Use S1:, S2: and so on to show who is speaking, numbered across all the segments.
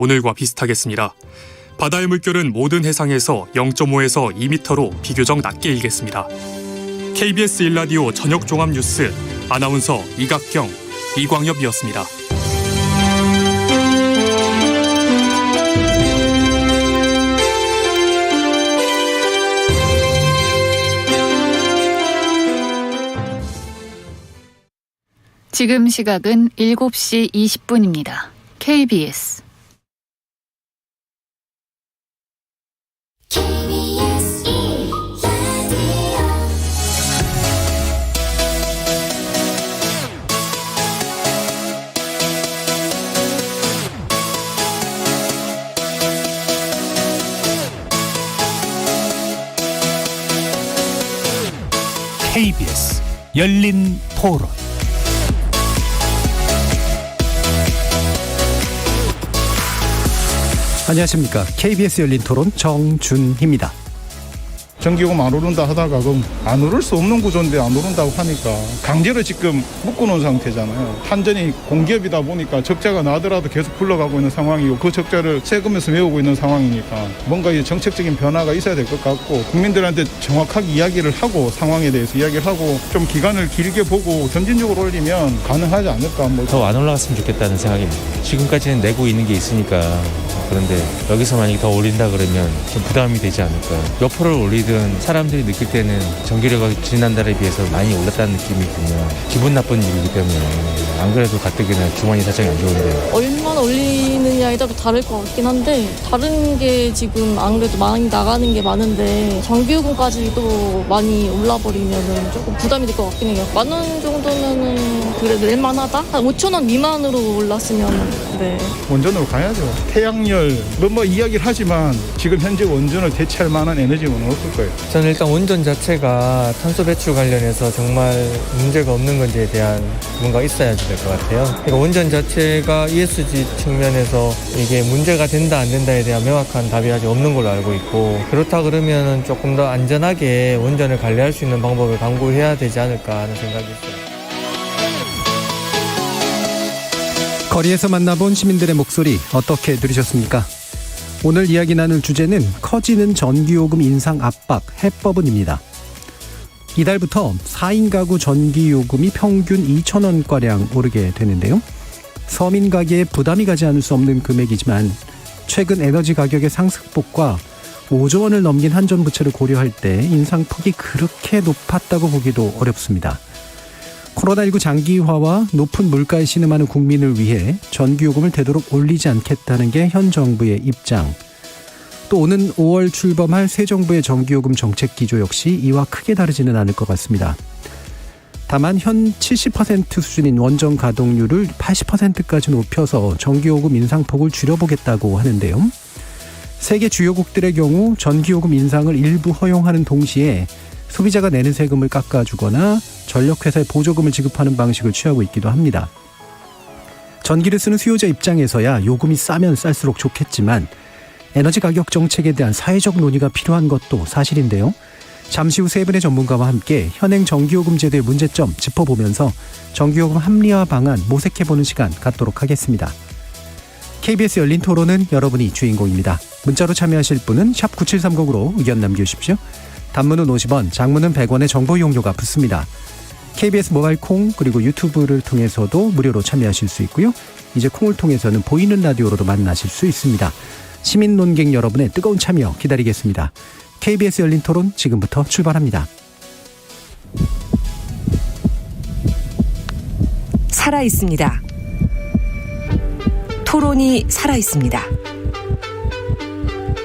S1: 오늘과 비슷하겠습니다. 바다의 물결은 모든 해상에서 0.5에서 2m로 비교적 낮게 일겠습니다. KBS 1라디오 저녁 종합 뉴스 아나운서 이각경, 이광엽이었습니다.
S2: 지금 시각은 7시 20분입니다. KBS
S3: KBS 열린 토론. 안녕하십니까. KBS 열린 토론 정준희입니다.
S4: 전기요금 안 오른다 하다가 그럼 안 오를 수 없는 구조인데 안 오른다고 하니까 강제로 지금 묶어놓은 상태잖아요. 한전이 공기업이다 보니까 적자가 나더라도 계속 굴러가고 있는 상황이고 그 적자를 세금에서 메우고 있는 상황이니까 뭔가 이 정책적인 변화가 있어야 될 것 같고 국민들한테 정확하게 이야기를 하고 상황에 대해서 이야기를 하고 좀 기간을 길게 보고 점진적으로 올리면 가능하지 않을까.
S5: 더 안 올라갔으면 좋겠다는 생각입니다. 지금까지는 내고 있는 게 있으니까. 그런데 여기서 만약에 더 올린다 그러면 좀 부담이 되지 않을까. 몇 프로를 올리든 사람들이 느낄 때는 전기료가 지난달에 비해서 많이 올랐다는 느낌이 들면 기분 나쁜 일이기 때문에 안 그래도 가뜩이나 주머니 사정이 안 좋은데
S6: 얼마나 올리느냐에 따라 다를 것 같긴 한데 다른 게 지금 안 그래도 많이 나가는 게 많은데 전기요금까지도 많이 올라버리면 조금 부담이 될 것 같긴 해요. 10,000원 정도면은 그래도 낼만하다? 한 5,000원 미만으로 올랐으면 네.
S4: 원전으로 가야죠. 태양열 뭐 이야기를 하지만 지금 현재 원전을 대체할 만한 에너지는 없을 거예요.
S7: 저는 일단 원전 자체가 탄소 배출 관련해서 정말 문제가 없는 건지에 대한 뭔가 있어야지 될 것 같아요. 그러니까 원전 자체가 ESG 측면에서 이게 문제가 된다 안 된다에 대한 명확한 답이 아직 없는 걸로 알고 있고 그렇다 그러면 조금 더 안전하게 원전을 관리할 수 있는 방법을 강구해야 되지 않을까 하는 생각이 있어요.
S3: 거리에서 만나본 시민들의 목소리 어떻게 들으셨습니까? 오늘 이야기 나눌 주제는 커지는 전기요금 인상 압박 해법은입니다. 이달부터 4인 가구 전기요금이 평균 2,000원가량 오르게 되는데요. 서민 가게에 부담이 가지 않을 수 없는 금액이지만 최근 에너지 가격의 상승폭과 5조 원을 넘긴 한전 부채를 고려할 때 인상폭이 그렇게 높았다고 보기도 어렵습니다. 코로나19 장기화와 높은 물가에 신음하는 국민을 위해 전기요금을 되도록 올리지 않겠다는 게 현 정부의 입장. 또 오는 5월 출범할 새 정부의 전기요금 정책 기조 역시 이와 크게 다르지는 않을 것 같습니다. 다만 현 70% 수준인 원전 가동률을 80%까지 높여서 전기요금 인상폭을 줄여보겠다고 하는데요. 세계 주요국들의 경우 전기요금 인상을 일부 허용하는 동시에 소비자가 내는 세금을 깎아주거나 전력회사에 보조금을 지급하는 방식을 취하고 있기도 합니다. 전기를 쓰는 수요자 입장에서야 요금이 싸면 쌀수록 좋겠지만 에너지 가격 정책에 대한 사회적 논의가 필요한 것도 사실인데요. 잠시 후 세 분의 전문가와 함께 현행 전기요금 제도의 문제점 짚어보면서 전기요금 합리화 방안 모색해보는 시간 갖도록 하겠습니다. KBS 열린 토론은 여러분이 주인공입니다. 문자로 참여하실 분은 샵 9730으로 의견 남겨주십시오. 단문은 50원, 장문은 100원의 정보 이용료가 붙습니다. KBS 모바일 콩 그리고 유튜브를 통해서도 무료로 참여하실 수 있고요. 이제 콩을 통해서는 보이는 라디오로도 만나실 수 있습니다. 시민 논객 여러분의 뜨거운 참여 기다리겠습니다. KBS 열린 토론 지금부터 출발합니다.
S8: 살아있습니다. 토론이 살아있습니다.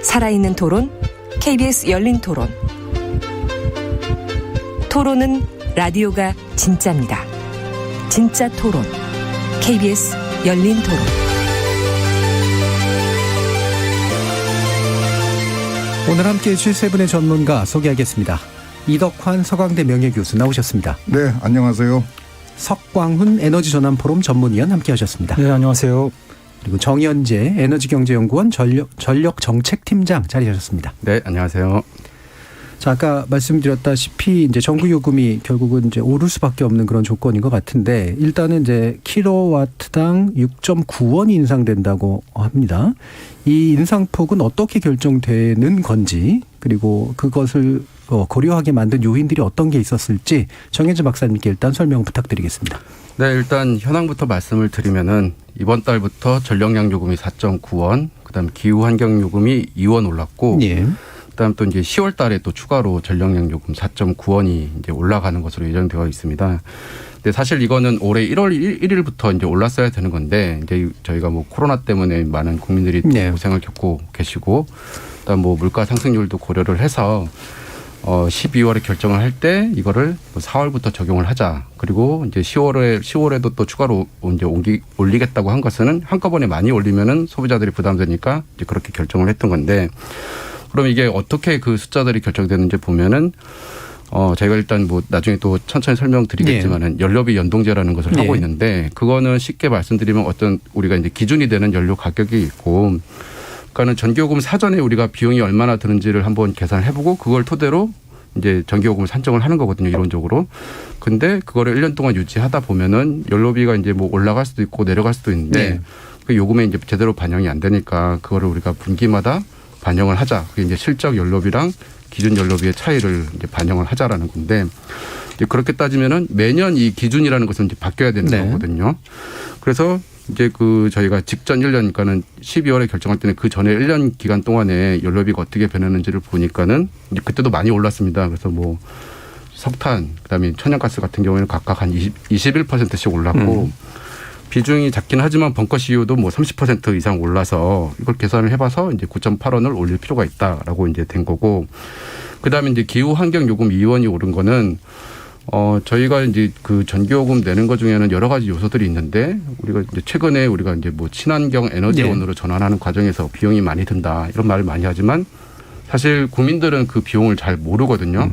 S8: 살아있는 토론, KBS 열린 토론. 토론은 라디오가 진짜입니다. 진짜 토론, KBS 열린 토론.
S3: 오늘 함께해 주실 세 분의 전문가 소개하겠습니다. 이덕환 서강대 명예교수 나오셨습니다.
S9: 네, 안녕하세요.
S3: 석광훈 에너지전환포럼 전문위원 함께하셨습니다.
S10: 네, 안녕하세요.
S3: 그리고 정현재 에너지경제연구원 전력정책팀장 자리하셨습니다.
S10: 네, 안녕하세요.
S3: 자, 아까 말씀드렸다시피 이제 전기 요금이 결국은 이제 오를 수밖에 없는 그런 조건인 것 같은데 일단은 이제 킬로와트당 6.9원이 인상된다고 합니다. 이 인상폭은 어떻게 결정되는 건지 그리고 그것을 고려하게 만든 요인들이 어떤 게 있었을지 정현주 박사님께 일단 설명 부탁드리겠습니다.
S9: 네, 일단 현황부터 말씀을 드리면은 이번 달부터 전력량 요금이 4.9원, 그다음 기후 환경 요금이 2원 올랐고,
S3: 예.
S9: 그다음 또 이제 10월 달에 또 추가로 전력량 요금 4.9원이 이제 올라가는 것으로 예정되어 있습니다. 근데 사실 이거는 올해 1월 1일부터 이제 올랐어야 되는 건데 이제 저희가 뭐 코로나 때문에 많은 국민들이 또
S3: 네.
S9: 고생을 겪고 계시고, 그다음 뭐 물가 상승률도 고려를 해서 12월에 결정을 할 때 이거를 4월부터 적용을 하자. 그리고 이제 10월에도 또 추가로 이제 올리겠다고 한 것은 한꺼번에 많이 올리면은 소비자들이 부담되니까 이제 그렇게 결정을 했던 건데, 그럼 이게 어떻게 그 숫자들이 결정되는지 보면은 저희가 일단 뭐 나중에 또 천천히 설명드리겠지만은 연료비 연동제라는 것을 하고 있는데, 그거는 쉽게 말씀드리면 어떤 우리가 이제 기준이 되는 연료 가격이 있고, 그러니까는 전기요금 사전에 우리가 비용이 얼마나 드는지를 한번 계산을 해보고 그걸 토대로 이제 전기요금을 산정을 하는 거거든요, 이론적으로. 근데 그거를 1년 동안 유지하다 보면은 연료비가 이제 뭐 올라갈 수도 있고 내려갈 수도 있는데
S3: 네.
S9: 그 요금에 이제 제대로 반영이 안 되니까 그거를 우리가 분기마다 반영을 하자. 그게 이제 실적 연료비랑 기준 연료비의 차이를 이제 반영을 하자라는 건데, 이제 그렇게 따지면은 매년 이 기준이라는 것은 이제 바뀌어야 되는
S3: 네.
S9: 거거든요. 그래서 이제 그 저희가 직전 1년, 그러니까는 12월에 결정할 때는 그 전에 1년 기간 동안에 연료비가 어떻게 변했는지를 보니까는 이제 그때도 많이 올랐습니다. 그래서 뭐 석탄, 그다음에 천연가스 같은 경우에는 각각 한 21%씩 올랐고, 비중이 작긴 하지만 벙커 CU도 뭐 30% 이상 올라서 이걸 계산을 해봐서 이제 9.8원을 올릴 필요가 있다라고 이제 된 거고, 그다음에 이제 기후 환경 요금 2원이 오른 거는 저희가 이제 그 전기요금 내는 것 중에는 여러 가지 요소들이 있는데, 우리가 이제 최근에 우리가 이제 뭐 친환경 에너지원으로 전환하는 과정에서 비용이 많이 든다 이런 말을 많이 하지만 사실 국민들은 그 비용을 잘 모르거든요.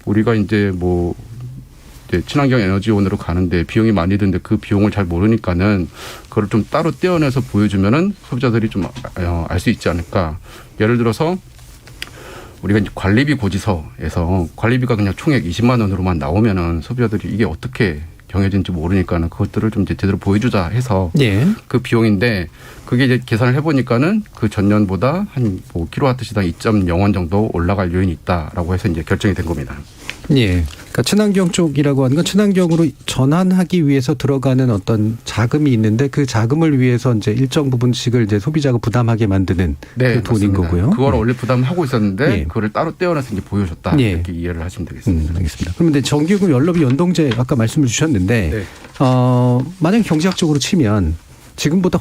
S9: 우리가 이제 뭐 이제 친환경 에너지원으로 가는데 비용이 많이 드는데 그 비용을 잘 모르니까는 그걸 좀 따로 떼어내서 보여주면은 소비자들이 좀 알 수 있지 않을까. 예를 들어서 우리가 이제 관리비 고지서에서 관리비가 그냥 총액 20만 원으로만 나오면은 소비자들이 이게 어떻게 정해진지 모르니까는 그것들을 좀 이제 제대로 보여주자 해서
S3: 예.
S9: 그 비용인데, 그게 이제 계산을 해보니까는 그 전년보다 한 뭐 킬로와트 시당 2.0원 정도 올라갈 요인이 있다라고 해서 이제 결정이 된 겁니다.
S3: 예. 그러니까 친환경 쪽이라고 하는 건 친환경으로 전환하기 위해서 들어가는 어떤 자금이 있는데 그 자금을 위해서 이제 일정 부분씩을 이제 소비자가 부담하게 만드는
S9: 네,
S3: 그 돈인
S9: 맞습니다.
S3: 거고요.
S9: 그걸 원래 부담하고 있었는데
S3: 예.
S9: 그거를 따로 떼어내서 이제 보여줬다.
S3: 예.
S9: 이렇게 이해를 하시면 되겠습니다.
S3: 알겠습니다. 그런데 전기요금 연료비 연동제 아까 말씀을 주셨는데
S9: 네.
S3: 만약 경제학적으로 치면 지금보다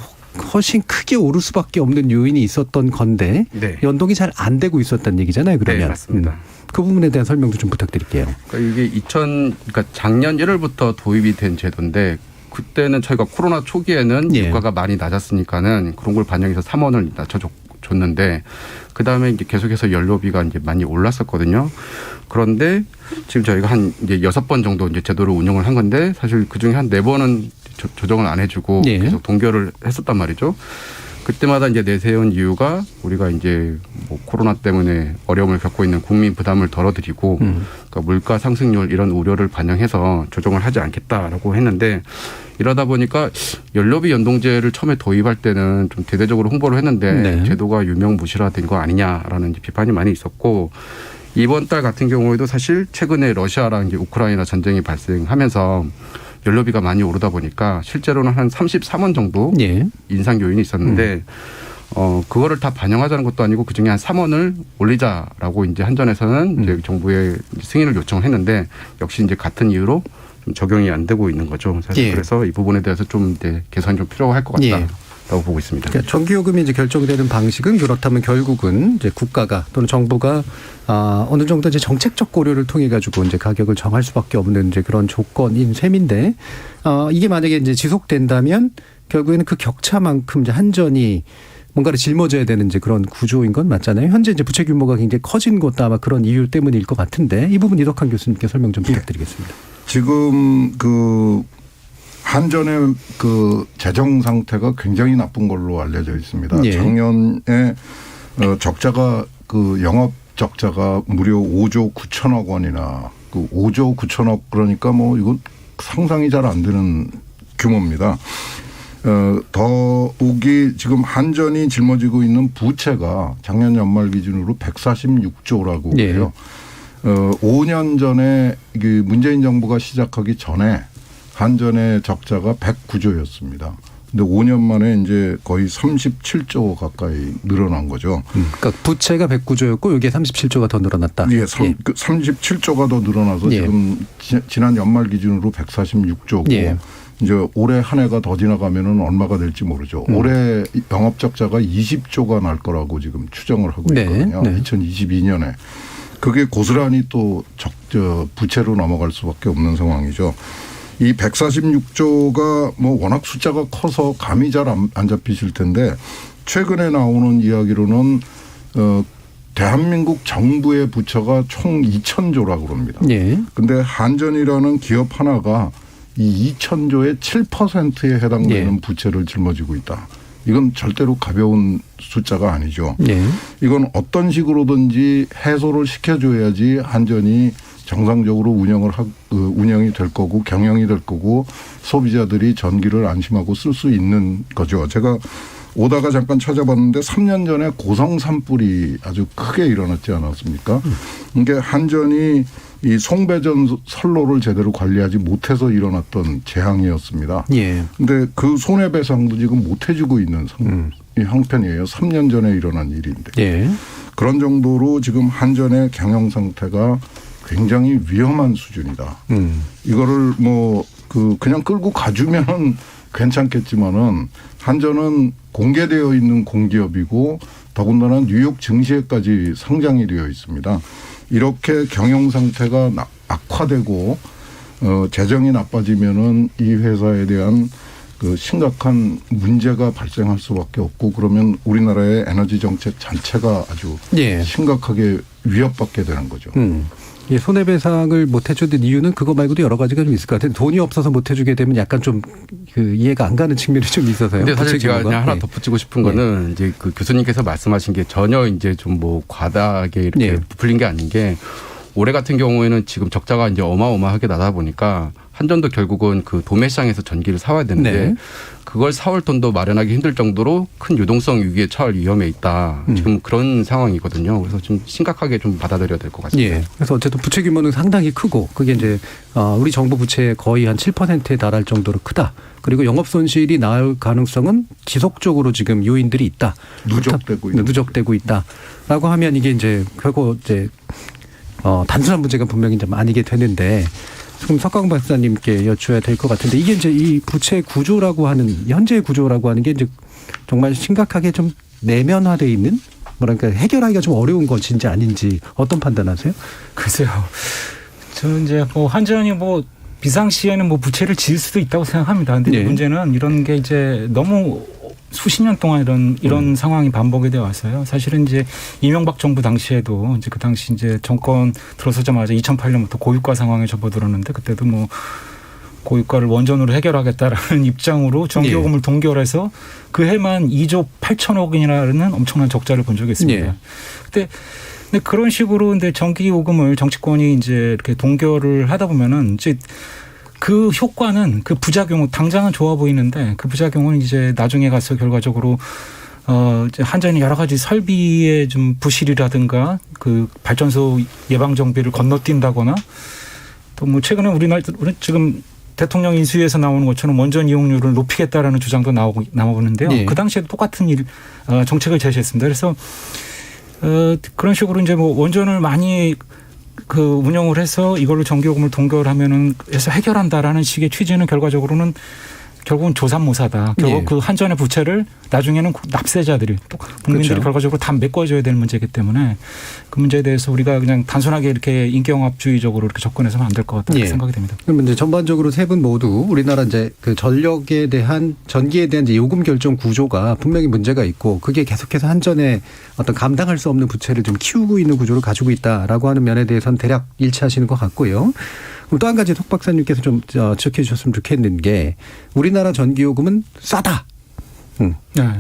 S3: 훨씬 크게 오를 수밖에 없는 요인이 있었던 건데
S9: 네.
S3: 연동이 잘 안 되고 있었다는 얘기잖아요. 그러면
S9: 네, 맞습니다.
S3: 그 부분에 대한 설명도 좀 부탁드릴게요.
S9: 그러니까 이게 그러니까 작년 1월부터 도입이 된 제도인데, 그때는 저희가 코로나 초기에는
S3: 예.
S9: 유가가 많이 낮았으니까는 그런 걸 반영해서 3원을 낮춰줬는데, 그 다음에 이제 계속해서 연료비가 이제 많이 올랐었거든요. 그런데 지금 저희가 한 이제 6번 정도 이제 제도를 운영을 한 건데, 사실 그 중에 한 4번은 조정을 안 해주고
S3: 예.
S9: 계속 동결을 했었단 말이죠. 그때마다 이제 내세운 이유가 우리가 이제 뭐 코로나 때문에 어려움을 겪고 있는 국민 부담을 덜어드리고, 그러니까 물가 상승률 이런 우려를 반영해서 조정을 하지 않겠다라고 했는데, 이러다 보니까 연료비 연동제를 처음에 도입할 때는 좀 대대적으로 홍보를 했는데
S3: 네.
S9: 제도가 유명무실화된 거 아니냐라는 이제 비판이 많이 있었고, 이번 달 같은 경우에도 사실 최근에 러시아랑 이제 우크라이나 전쟁이 발생하면서 연료비가 많이 오르다 보니까 실제로는 한 33원 정도
S3: 예.
S9: 인상 요인이 있었는데 그거를 다 반영하자는 것도 아니고 그중에 한 3원을 올리자라고 이제 한전에서는 이제 정부에 승인을 요청을 했는데, 역시 이제 같은 이유로 좀 적용이 안 되고 있는 거죠. 사실
S3: 예.
S9: 그래서 이 부분에 대해서 좀 이제 개선이 좀 필요할 것 같다라고 보고 있습니다.
S3: 그러니까 전기요금이 이제 결정되는 방식은 그렇다면 결국은 이제 국가가 또는 정부가 어느 정도 이제 정책적 고려를 통해 가지고 이제 가격을 정할 수밖에 없는 이제 그런 조건인 셈인데, 이게 만약에 이제 지속된다면 결국에는 그 격차만큼 이제 한전이 뭔가를 짊어져야 되는 이제 그런 구조인 건 맞잖아요. 현재 이제 부채 규모가 굉장히 커진 것도 아마 그런 이유 때문일 것 같은데, 이 부분 이덕환 교수님께 설명 좀 부탁드리겠습니다.
S10: 지금 그 한전의 그 재정 상태가 굉장히 나쁜 걸로 알려져 있습니다.
S3: 예.
S10: 작년에 적자가 그 영업 적자가 무려 5조 9천억 원이나 그 5조 9천억 그러니까 뭐 이건 상상이 잘 안 되는 규모입니다. 더욱이 지금 한전이 짊어지고 있는 부채가 작년 연말 기준으로 146조라고 해요. 5년 전에 문재인 정부가 시작하기 전에 한전의 적자가 109조였습니다. 근데 5년 만에 이제 거의 37조 가까이 늘어난 거죠.
S3: 그러니까 부채가 109조였고 이게 37조가 더 늘어났다.
S10: 예, 37조가 더 늘어나서 지금 지난 연말 기준으로 146조고 이제 올해 한 해가 더 지나가면은 얼마가 될지 모르죠. 올해 영업 적자가 20조가 날 거라고 지금 추정을 하고 있거든요. 2022년에. 그게 고스란히 또 부채로 넘어갈 수밖에 없는 상황이죠. 이 146조가 뭐 워낙 숫자가 커서 감이 잘 안 잡히실 텐데 최근에 나오는 이야기로는 대한민국 정부의 부채가 총 2,000조라고 그럽니다. 근데 한전이라는 기업 하나가 이 2,000조의 7%에 해당되는 부채를 짊어지고 있다. 이건 절대로 가벼운 숫자가 아니죠. 이건 어떤 식으로든지 해소를 시켜줘야지 한전이 정상적으로 운영이 될 거고 경영이 될 거고 소비자들이 전기를 안심하고 쓸 수 있는 거죠. 제가 오다가 잠깐 찾아봤는데 3년 전에 고성 산불이 아주 크게 일어났지 않았습니까? 이게 한전이 이 송배전 선로를 제대로 관리하지 못해서 일어났던 재앙이었습니다. 근데 그 손해배상도 지금 못 해주고 있는 형편이에요. 3년 전에 일어난 일인데. 그런 정도로 지금 한전의 경영 상태가 굉장히 위험한 수준이다. 이거를 그냥 끌고 가주면 괜찮겠지만은 한전은 공개되어 있는 공기업이고 더군다나 뉴욕 증시에까지 상장이 되어 있습니다. 이렇게 경영 상태가 악화되고 재정이 나빠지면은 이 회사에 대한 그 심각한 문제가 발생할 수밖에 없고 그러면 우리나라의 에너지 정책 자체가 아주 심각하게 위협받게 되는 거죠.
S3: 손해배상을 못 해주는 이유는 그거 말고도 여러 가지가 좀 있을 것 같아요. 돈이 없어서 못 해주게 되면 약간 좀 그 이해가 안 가는 측면이 좀 있어서요.
S9: 근데 사실 제가 그냥 하나 덧붙이고 싶은 거는 이제 그 교수님께서 말씀하신 게 전혀 이제 좀 과다하게 이렇게 부풀린 게 아닌 게 올해 같은 경우에는 지금 적자가 이제 어마어마하게 나다 보니까 한전도 결국은 그 도매시장에서 전기를 사와야 되는데 그걸 사올 돈도 마련하기 힘들 정도로 큰 유동성 위기에 처할 위험에 있다. 지금 그런 상황이거든요. 그래서 좀 심각하게 좀 받아들여야 될 것 같습니다.
S3: 그래서 어쨌든 부채 규모는 상당히 크고 그게 이제 우리 정부 부채의 거의 한 7%에 달할 정도로 크다. 그리고 영업 손실이 나올 가능성은 지속적으로 지금 요인들이 있다. 누적되고 있다라고 하면 이게 이제 결국 이제 단순한 문제가 분명히 좀 아니게 되는데 지금 석강 박사님께 여쭈어야 될 것 같은데 이게 이제 이 부채 구조라고 하는 현재 구조라고 하는 게 이제 정말 심각하게 좀 내면화되어 있는 뭐랄까 해결하기가 좀 어려운 것인지 아닌지 어떤 판단하세요?
S11: 글쎄요. 저는 이제 한전이 비상시에는 부채를 지을 수도 있다고 생각합니다. 근데 문제는 이런 게 이제 너무 수십 년 동안 이런 상황이 반복이 되어 왔어요. 사실은 이제 이명박 정부 당시에도 이제 그 당시 이제 정권 들어서자마자 2008년부터 고유가 상황에 접어들었는데 그때도 고유가를 원전으로 해결하겠다라는 입장으로 전기요금을 동결해서 그 해만 2조 8천억 원이라는 엄청난 적자를 본 적이 있습니다. 근데 그런 식으로 근데 전기요금을 정치권이 이제 이렇게 동결을 하다 보면은 이제 그 효과는 그 부작용은 당장은 좋아 보이는데 그 부작용은 이제 나중에 가서 결과적으로 이제 한전이 여러 가지 설비의 좀 부실이라든가 그 발전소 예방 정비를 건너뛴다거나 또 최근에 우리나라 지금 대통령 인수위에서 나오는 것처럼 원전 이용률을 높이겠다라는 주장도 나오는데요. 그 당시에도 똑같은 정책을 제시했습니다. 그래서 그런 식으로 이제 원전을 많이 운영을 해서 이걸로 전기요금을 동결하면은 해서 해결한다라는 식의 취지는 결과적으로는 결국은 조삼모사다. 결국 그 한전의 부채를 나중에는 납세자들이 또 국민들이 결과적으로 다 메꿔줘야 되는 문제이기 때문에 그 문제에 대해서 우리가 그냥 단순하게 이렇게 인기영합주의적으로 이렇게 접근해서는 안 될 것 같다는 생각이 듭니다.
S3: 그럼 이제 전반적으로 세 분 모두 우리나라 이제 그 전기에 대한 이제 요금 결정 구조가 분명히 문제가 있고 그게 계속해서 한전의 어떤 감당할 수 없는 부채를 좀 키우고 있는 구조를 가지고 있다라고 하는 면에 대해서는 대략 일치하시는 것 같고요. 그럼 또 한 가지 석 박사님께서 좀 지적해 주셨으면 좋겠는 게 우리나라 전기요금은 싸다.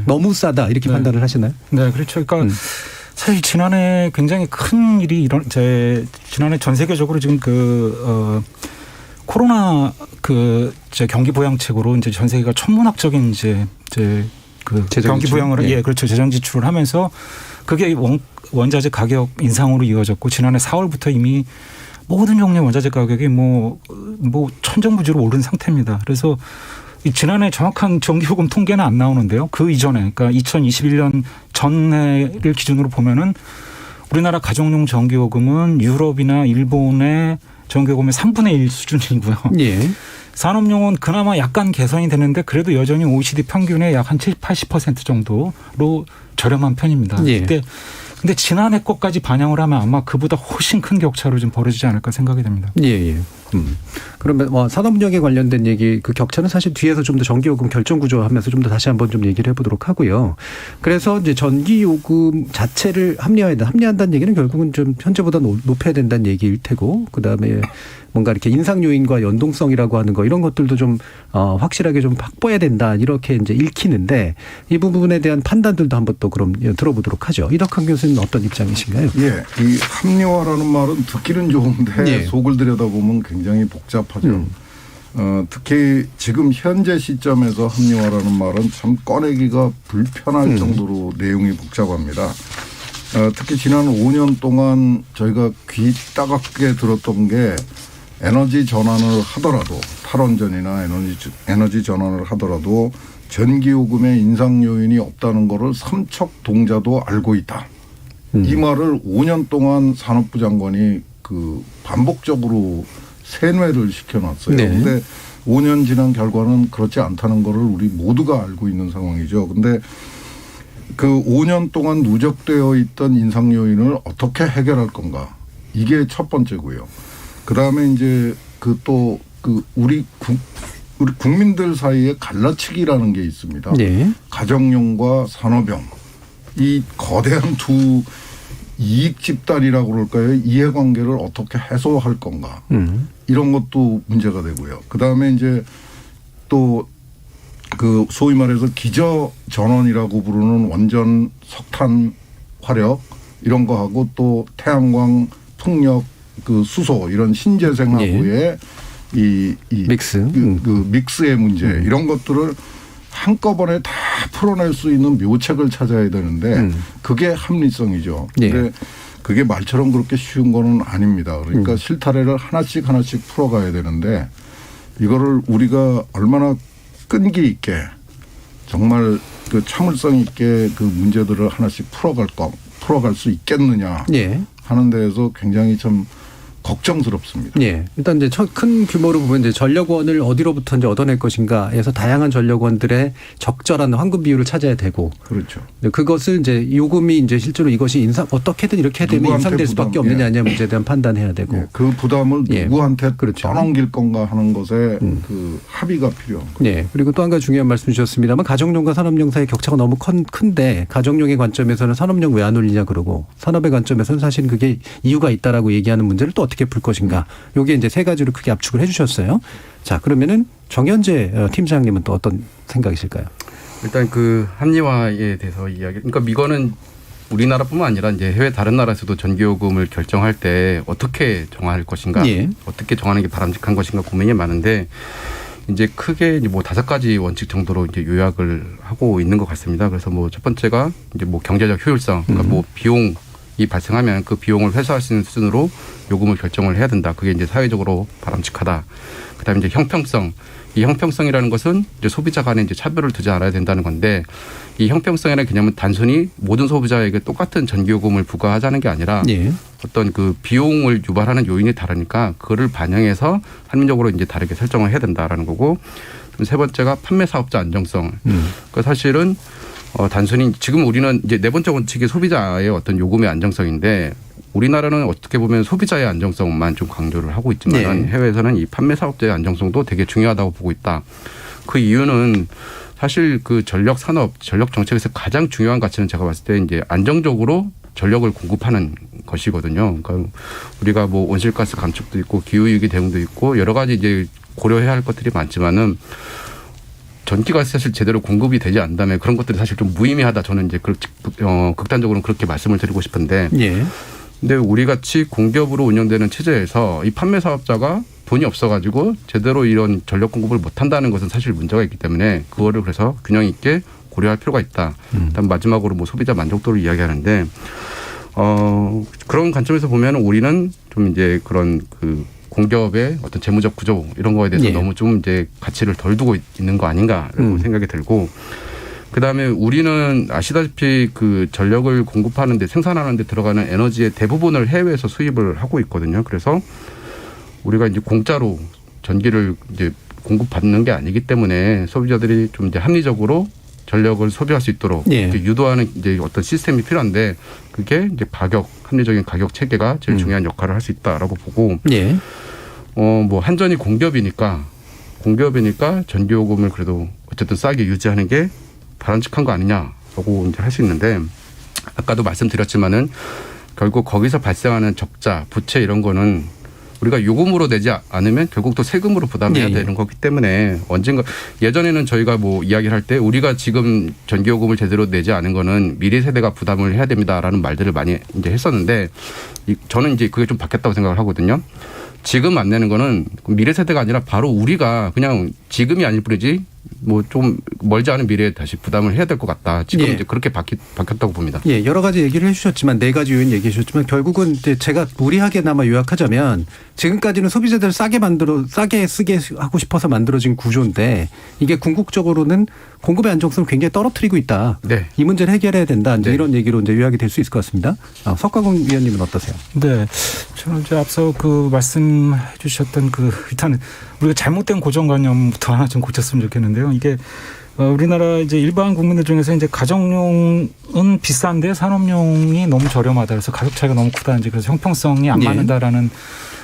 S3: 너무 싸다 이렇게 판단을 하시나요?
S11: 네, 그렇죠. 그러니까 사실 지난해 굉장히 큰 일이 지난해 전 세계적으로 지금 코로나 경기 부양책으로 이제 전 세계가 천문학적인 이제 경기 부양을 그렇죠. 재정 지출을 하면서 그게 원자재 가격 인상으로 이어졌고 지난해 4월부터 이미 모든 종류의 원자재 가격이 뭐 천정부지로 오른 상태입니다. 그래서 지난해 정확한 전기요금 통계는 안 나오는데요. 그 이전에 그러니까 2021년 전해를 기준으로 보면은 우리나라 가정용 전기요금은 유럽이나 일본의 전기요금의 3분의 1 수준이고요. 예. 산업용은 그나마 약간 개선이 되는데 그래도 여전히 OECD 평균의 약 한 70-80% 정도로 저렴한 편입니다.
S3: 예.
S11: 근데 지난해 것까지 반영을 하면 아마 그보다 훨씬 큰 격차로 좀 벌어지지 않을까 생각이 됩니다.
S3: 예. 그러면 산업용에 관련된 얘기 그 격차는 사실 뒤에서 좀 더 전기요금 결정 구조하면서 좀 더 다시 한번 좀 얘기를 해보도록 하고요. 그래서 이제 전기요금 자체를 합리화한다는 얘기는 결국은 좀 현재보다 높여야 된다는 얘기일 테고 그다음에 뭔가 이렇게 인상 요인과 연동성이라고 하는 거 이런 것들도 좀 확실하게 좀 확보해야 된다 이렇게 이제 읽히는데 이 부분에 대한 판단들도 한번 또 그럼 들어보도록 하죠. 이덕환 교수님 어떤 입장이신가요?
S10: 예, 이 합리화라는 말은 듣기는 좋은데 속을 들여다보면 굉장히 복잡하죠. 특히 지금 현재 시점에서 합리화라는 말은 참 꺼내기가 불편할 정도로 내용이 복잡합니다. 특히 지난 5년 동안 저희가 귀 따갑게 들었던 게 에너지 전환을 하더라도 탈원전이나 에너지 전환을 하더라도 전기요금의 인상 요인이 없다는 거를 삼척동자도 알고 있다. 이 말을 5년 동안 산업부 장관이 반복적으로 세뇌를 시켜놨어요. 그런데 5년 지난 결과는 그렇지 않다는 거를 우리 모두가 알고 있는 상황이죠. 근데 그 5년 동안 누적되어 있던 인상 요인을 어떻게 해결할 건가? 이게 첫 번째고요. 그다음에 이제 우리 국민들 사이에 갈라치기라는 게 있습니다. 가정용과 산업용 이 거대한 두 이익 집단이라고 그럴까요? 이해관계를 어떻게 해소할 건가? 이런 것도 문제가 되고요. 그다음에 이제 또 소위 말해서 기저 전원이라고 부르는 원전, 석탄, 화력 이런 거 하고 또 태양광, 풍력, 수소 이런 신재생하고의 이 믹스의 문제 이런 것들을 한꺼번에 다 풀어낼 수 있는 묘책을 찾아야 되는데 그게 합리성이죠. 근데 그게 말처럼 그렇게 쉬운 거는 아닙니다. 그러니까 실타래를 하나씩 풀어가야 되는데 이거를 우리가 얼마나 끈기 있게 정말 참을성 있게 그 문제들을 하나씩 풀어갈 수 있겠느냐 하는 데에서 굉장히 좀 걱정스럽습니다.
S3: 일단 이제 큰 규모로 보면 이제 전력원을 어디로부터 이제 얻어낼 것인가에서 다양한 전력원들의 적절한 환급 비율을 찾아야 되고,
S10: 그렇죠.
S3: 그것을 이제 요금이 이제 실제로 이것이 어떻게든 이렇게 되면 인상될 수밖에 없느냐 아니냐 문제에 대한 판단해야 되고,
S10: 그 부담을 누구한테 떠넘길 건가 하는 것에 그 합의가 필요합니다.
S3: 그리고 또 한 가지 중요한 말씀 주셨습니다만 가정용과 산업용 사이 격차가 너무 큰데 가정용의 관점에서는 산업용 왜 안 올리냐 그러고 산업의 관점에서는 사실 그게 이유가 있다라고 얘기하는 문제를 또 어떻게 풀 것인가. 요게 이제 세 가지로 크게 압축을 해 주셨어요. 자, 그러면은 정현재 팀장님은 또 어떤 생각이실까요?
S9: 일단 합리화에 대해서 그러니까 이거는 우리나라뿐만 아니라 이제 해외 다른 나라에서도 전기요금을 결정할 때 어떻게 정할 것인가, 어떻게 정하는 게 바람직한 것인가 고민이 많은데 이제 크게 이제 5가지 원칙 정도로 이제 요약을 하고 있는 것 같습니다. 그래서 첫 번째가 이제 경제적 효율성, 그러니까 비용이 발생하면 그 비용을 회수할 수 있는 수준으로 요금을 결정을 해야 된다. 그게 이제 사회적으로 바람직하다. 그다음에 이제 형평성. 이 형평성이라는 것은 이제 소비자 간에 이제 차별을 두지 않아야 된다는 건데 이 형평성이라는 개념은 단순히 모든 소비자에게 똑같은 전기요금을 부과하자는 게 아니라 어떤 그 비용을 유발하는 요인이 다르니까 그거를 반영해서 합리적으로 이제 다르게 설정을 해야 된다라는 거고, 세 번째가 판매 사업자 안정성. 그 사실은 단순히 지금 우리는 이제 네 번째 원칙이 소비자의 어떤 요금의 안정성인데 우리나라는 어떻게 보면 소비자의 안정성만 좀 강조를 하고 있지만 해외에서는 이 판매 사업자의 안정성도 되게 중요하다고 보고 있다. 그 이유는 사실 그 전력 산업, 전력 정책에서 가장 중요한 가치는 제가 봤을 때 이제 안정적으로 전력을 공급하는 것이거든요. 그러니까 우리가 온실가스 감축도 있고 기후위기 대응도 있고 여러 가지 이제 고려해야 할 것들이 많지만은 전기가 사실 제대로 공급이 되지 않다면 그런 것들이 사실 좀 무의미하다. 저는 이제 극단적으로는 그렇게 말씀을 드리고 싶은데.
S3: 예.
S9: 근데 우리 같이 공기업으로 운영되는 체제에서 이 판매 사업자가 돈이 없어가지고 제대로 이런 전력 공급을 못한다는 것은 사실 문제가 있기 때문에 그거를 그래서 균형 있게 고려할 필요가 있다. 일단 마지막으로 뭐 소비자 만족도를 이야기하는데 그런 관점에서 보면 우리는 좀 이제 그런 그 공기업의 어떤 재무적 구조 이런 거에 대해서 너무 좀 이제 가치를 덜 두고 있는 거 아닌가라고 생각이 들고. 그다음에 우리는 아시다시피 그 전력을 공급하는데 생산하는 데 들어가는 에너지의 대부분을 해외에서 수입을 하고 있거든요. 그래서 우리가 이제 공짜로 전기를 이제 공급받는 게 아니기 때문에 소비자들이 좀 이제 합리적으로 전력을 소비할 수 있도록 유도하는 이제 어떤 시스템이 필요한데 그게 이제 합리적인 가격 체계가 제일 중요한 역할을 할 수 있다라고 보고 뭐 한전이 공기업이니까 전기요금을 그래도 어쨌든 싸게 유지하는 게 바람직한 거 아니냐라고 이제 할 수 있는데 아까도 말씀드렸지만은 결국 거기서 발생하는 적자, 부채 이런 거는 우리가 요금으로 내지 않으면 결국 또 세금으로 부담해야 되는 거기 때문에 언젠가 예전에는 저희가 뭐 이야기를 할 때 우리가 지금 전기요금을 제대로 내지 않은 거는 미래 세대가 부담을 해야 됩니다라는 말들을 많이 이제 했었는데 저는 이제 그게 좀 바뀌었다고 생각을 하거든요. 지금 안 내는 거는 미래 세대가 아니라 바로 우리가 그냥 지금이 아닐 뿐이지 뭐 좀 멀지 않은 미래에 다시 부담을 해야 될 것 같다. 지금 이제 그렇게 바뀌었다고 봅니다.
S3: 예, 여러 가지 얘기를 해주셨지만 4가지 요인 얘기해 주셨지만 결국은 이제 제가 무리하게나마 요약하자면 지금까지는 소비자들 싸게 쓰게 하고 싶어서 만들어진 구조인데 이게 궁극적으로는 공급의 안정성을 굉장히 떨어뜨리고 있다.
S9: 네.
S3: 이 문제를 해결해야 된다. 이제 이런 얘기로 이제 요약이 될 수 있을 것 같습니다. 석광훈 위원님은 어떠세요?
S11: 네, 저는 이제 앞서 그 말씀해 주셨던 일단 우리가 잘못된 고정관념부터 하나 좀 고쳤으면 좋겠는데요. 이게 우리나라 이제 일반 국민들 중에서 이제 가정용은 비싼데 산업용이 너무 저렴하다. 그래서 가격 차이가 너무 크다. 이제 그래서 형평성이 안 맞는다라는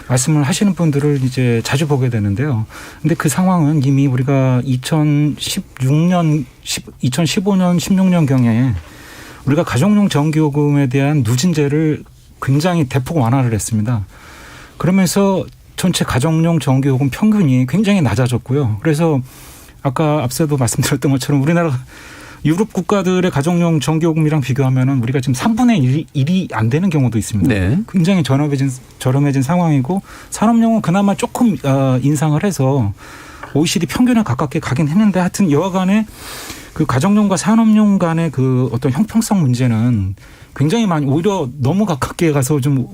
S11: 말씀을 하시는 분들을 이제 자주 보게 되는데요. 근데 그 상황은 이미 우리가 2015년, 16년 경에 우리가 가정용 전기요금에 대한 누진제를 굉장히 대폭 완화를 했습니다. 그러면서 전체 가정용 전기요금 평균이 굉장히 낮아졌고요. 그래서 아까 앞서도 말씀드렸던 것처럼 우리나라 유럽 국가들의 가정용 전기요금이랑 비교하면은 우리가 지금 3분의 1이 안 되는 경우도 있습니다. 네. 굉장히 저렴해진 상황이고 산업용은 그나마 조금 인상을 해서 OECD 평균에 가깝게 가긴 했는데 하여튼 여하간에 그 가정용과 산업용 간의 그 어떤 형평성 문제는 굉장히 많이 오히려 너무 가깝게 가서 좀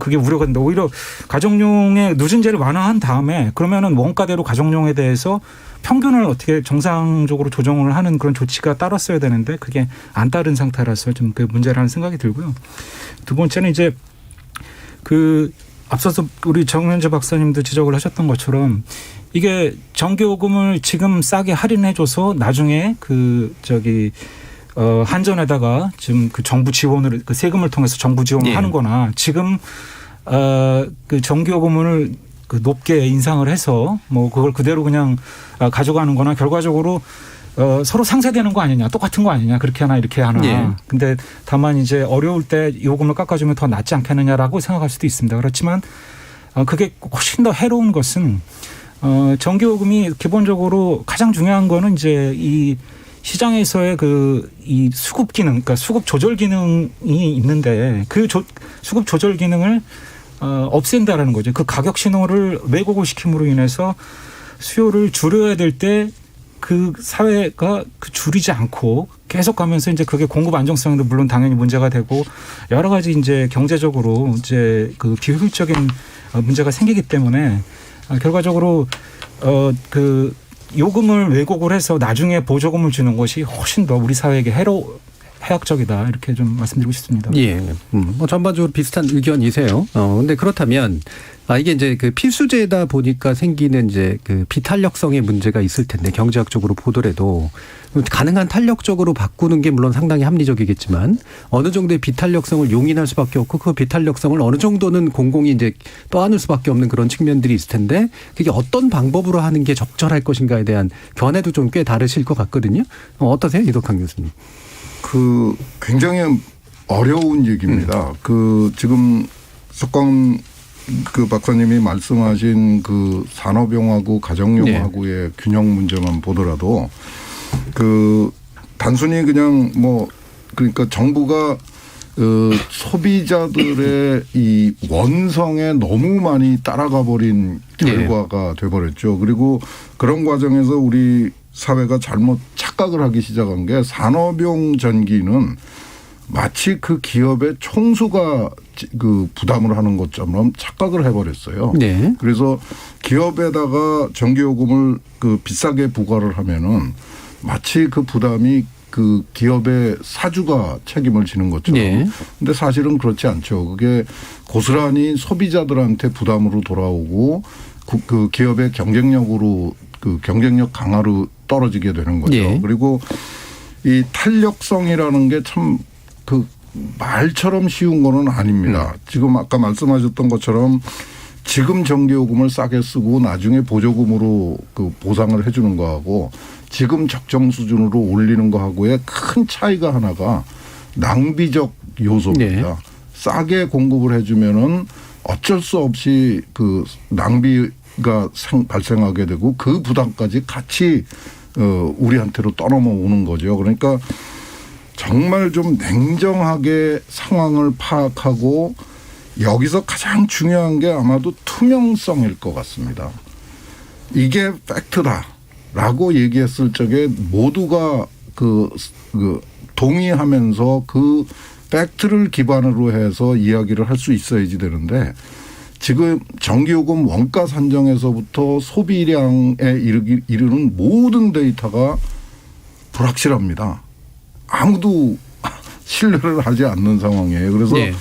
S11: 그게 우려가 된다. 오히려 가정용의 누진제를 완화한 다음에 그러면은 원가대로 가정용에 대해서 평균을 어떻게 정상적으로 조정을 하는 그런 조치가 따랐어야 되는데 그게 안 따른 상태라서 좀 그 문제라는 생각이 들고요. 두 번째는 이제 그 앞서서 우리 정현재 박사님도 지적을 하셨던 것처럼 이게 전기요금을 지금 싸게 할인해줘서 나중에 한전에다가 지금 그 정부 지원을 그 세금을 통해서 정부 지원을 하는 거나 지금 그 전기요금을 그 높게 인상을 해서 뭐 그걸 그대로 그냥 가져가는 거나 결과적으로 서로 상쇄되는 거 아니냐, 똑같은 거 아니냐, 그렇게 하나 이렇게 하나. 근데 다만 이제 어려울 때 요금을 깎아주면 더 낫지 않겠느냐라고 생각할 수도 있습니다. 그렇지만 그게 훨씬 더 해로운 것은 전기요금이 기본적으로 가장 중요한 거는 이제 이 시장에서의 이 수급 기능, 그러니까 수급 조절 기능이 있는데 그 수급 조절 기능을 없앤다라는 거죠. 그 가격 신호를 왜곡을 시킴으로 인해서 수요를 줄여야 될 때 그 사회가 줄이지 않고 계속 가면서 이제 그게 공급 안정성도 물론 당연히 문제가 되고 여러 가지 이제 경제적으로 이제 그 비효율적인 문제가 생기기 때문에 결과적으로 그 요금을 왜곡을 해서 나중에 보조금을 주는 것이 훨씬 더 우리 사회에게 해악적이다 이렇게 좀 말씀드리고 싶습니다.
S3: 예, 뭐 전반적으로 비슷한 의견이세요. 근데 그렇다면 이게 이제 그 필수제다 보니까 생기는 이제 그 비탄력성의 문제가 있을 텐데 경제학적으로 보더라도 가능한 탄력적으로 바꾸는 게 물론 상당히 합리적이겠지만 어느 정도의 비탄력성을 용인할 수밖에 없고 그 비탄력성을 어느 정도는 공공이 이제 떠안을 수밖에 없는 그런 측면들이 있을 텐데 그게 어떤 방법으로 하는 게 적절할 것인가에 대한 견해도 좀 꽤 다르실 것 같거든요. 어떠세요, 이덕환 교수님?
S10: 굉장히 어려운 얘기입니다. 지금 석광 그 박사님이 말씀하신 그 산업용하고 가정용하고의 균형 문제만 보더라도 그 단순히 그냥 뭐 그러니까 정부가 소비자들의 이 원성에 너무 많이 따라가 버린 결과가 돼버렸죠. 그리고 그런 과정에서 우리 사회가 잘못 착각을 하기 시작한 게 산업용 전기는 마치 그 기업의 총수가 그 부담을 하는 것처럼 착각을 해버렸어요. 네. 그래서 기업에다가 전기요금을 그 비싸게 부과를 하면은 마치 그 부담이 그 기업의 사주가 책임을 지는 것처럼. 네. 근데 사실은 그렇지 않죠. 그게 고스란히 소비자들한테 부담으로 돌아오고 그 기업의 경쟁력으로 그 경쟁력 강화로 떨어지게 되는 거죠. 네. 그리고 이 탄력성이라는 게 참 그 말처럼 쉬운 거는 아닙니다. 지금 아까 말씀하셨던 것처럼 지금 전기요금을 싸게 쓰고 나중에 보조금으로 그 보상을 해 주는 거하고 지금 적정 수준으로 올리는 거하고의 큰 차이가 하나가 낭비적 요소입니다. 네. 싸게 공급을 해 주면은 어쩔 수 없이 그 낭비가 발생하게 되고 그 부담까지 같이 우리한테로 떠넘어오는 거죠. 그러니까 정말 좀 냉정하게 상황을 파악하고 여기서 가장 중요한 게 아마도 투명성일 것 같습니다. 이게 팩트다라고 얘기했을 적에 모두가 그 동의하면서 그 팩트를 기반으로 해서 이야기를 할 수 있어야지 되는데 지금 전기요금 원가 산정에서부터 소비량에 이르는 모든 데이터가 불확실합니다. 아무도 신뢰를 하지 않는 상황이에요. 그래서 네.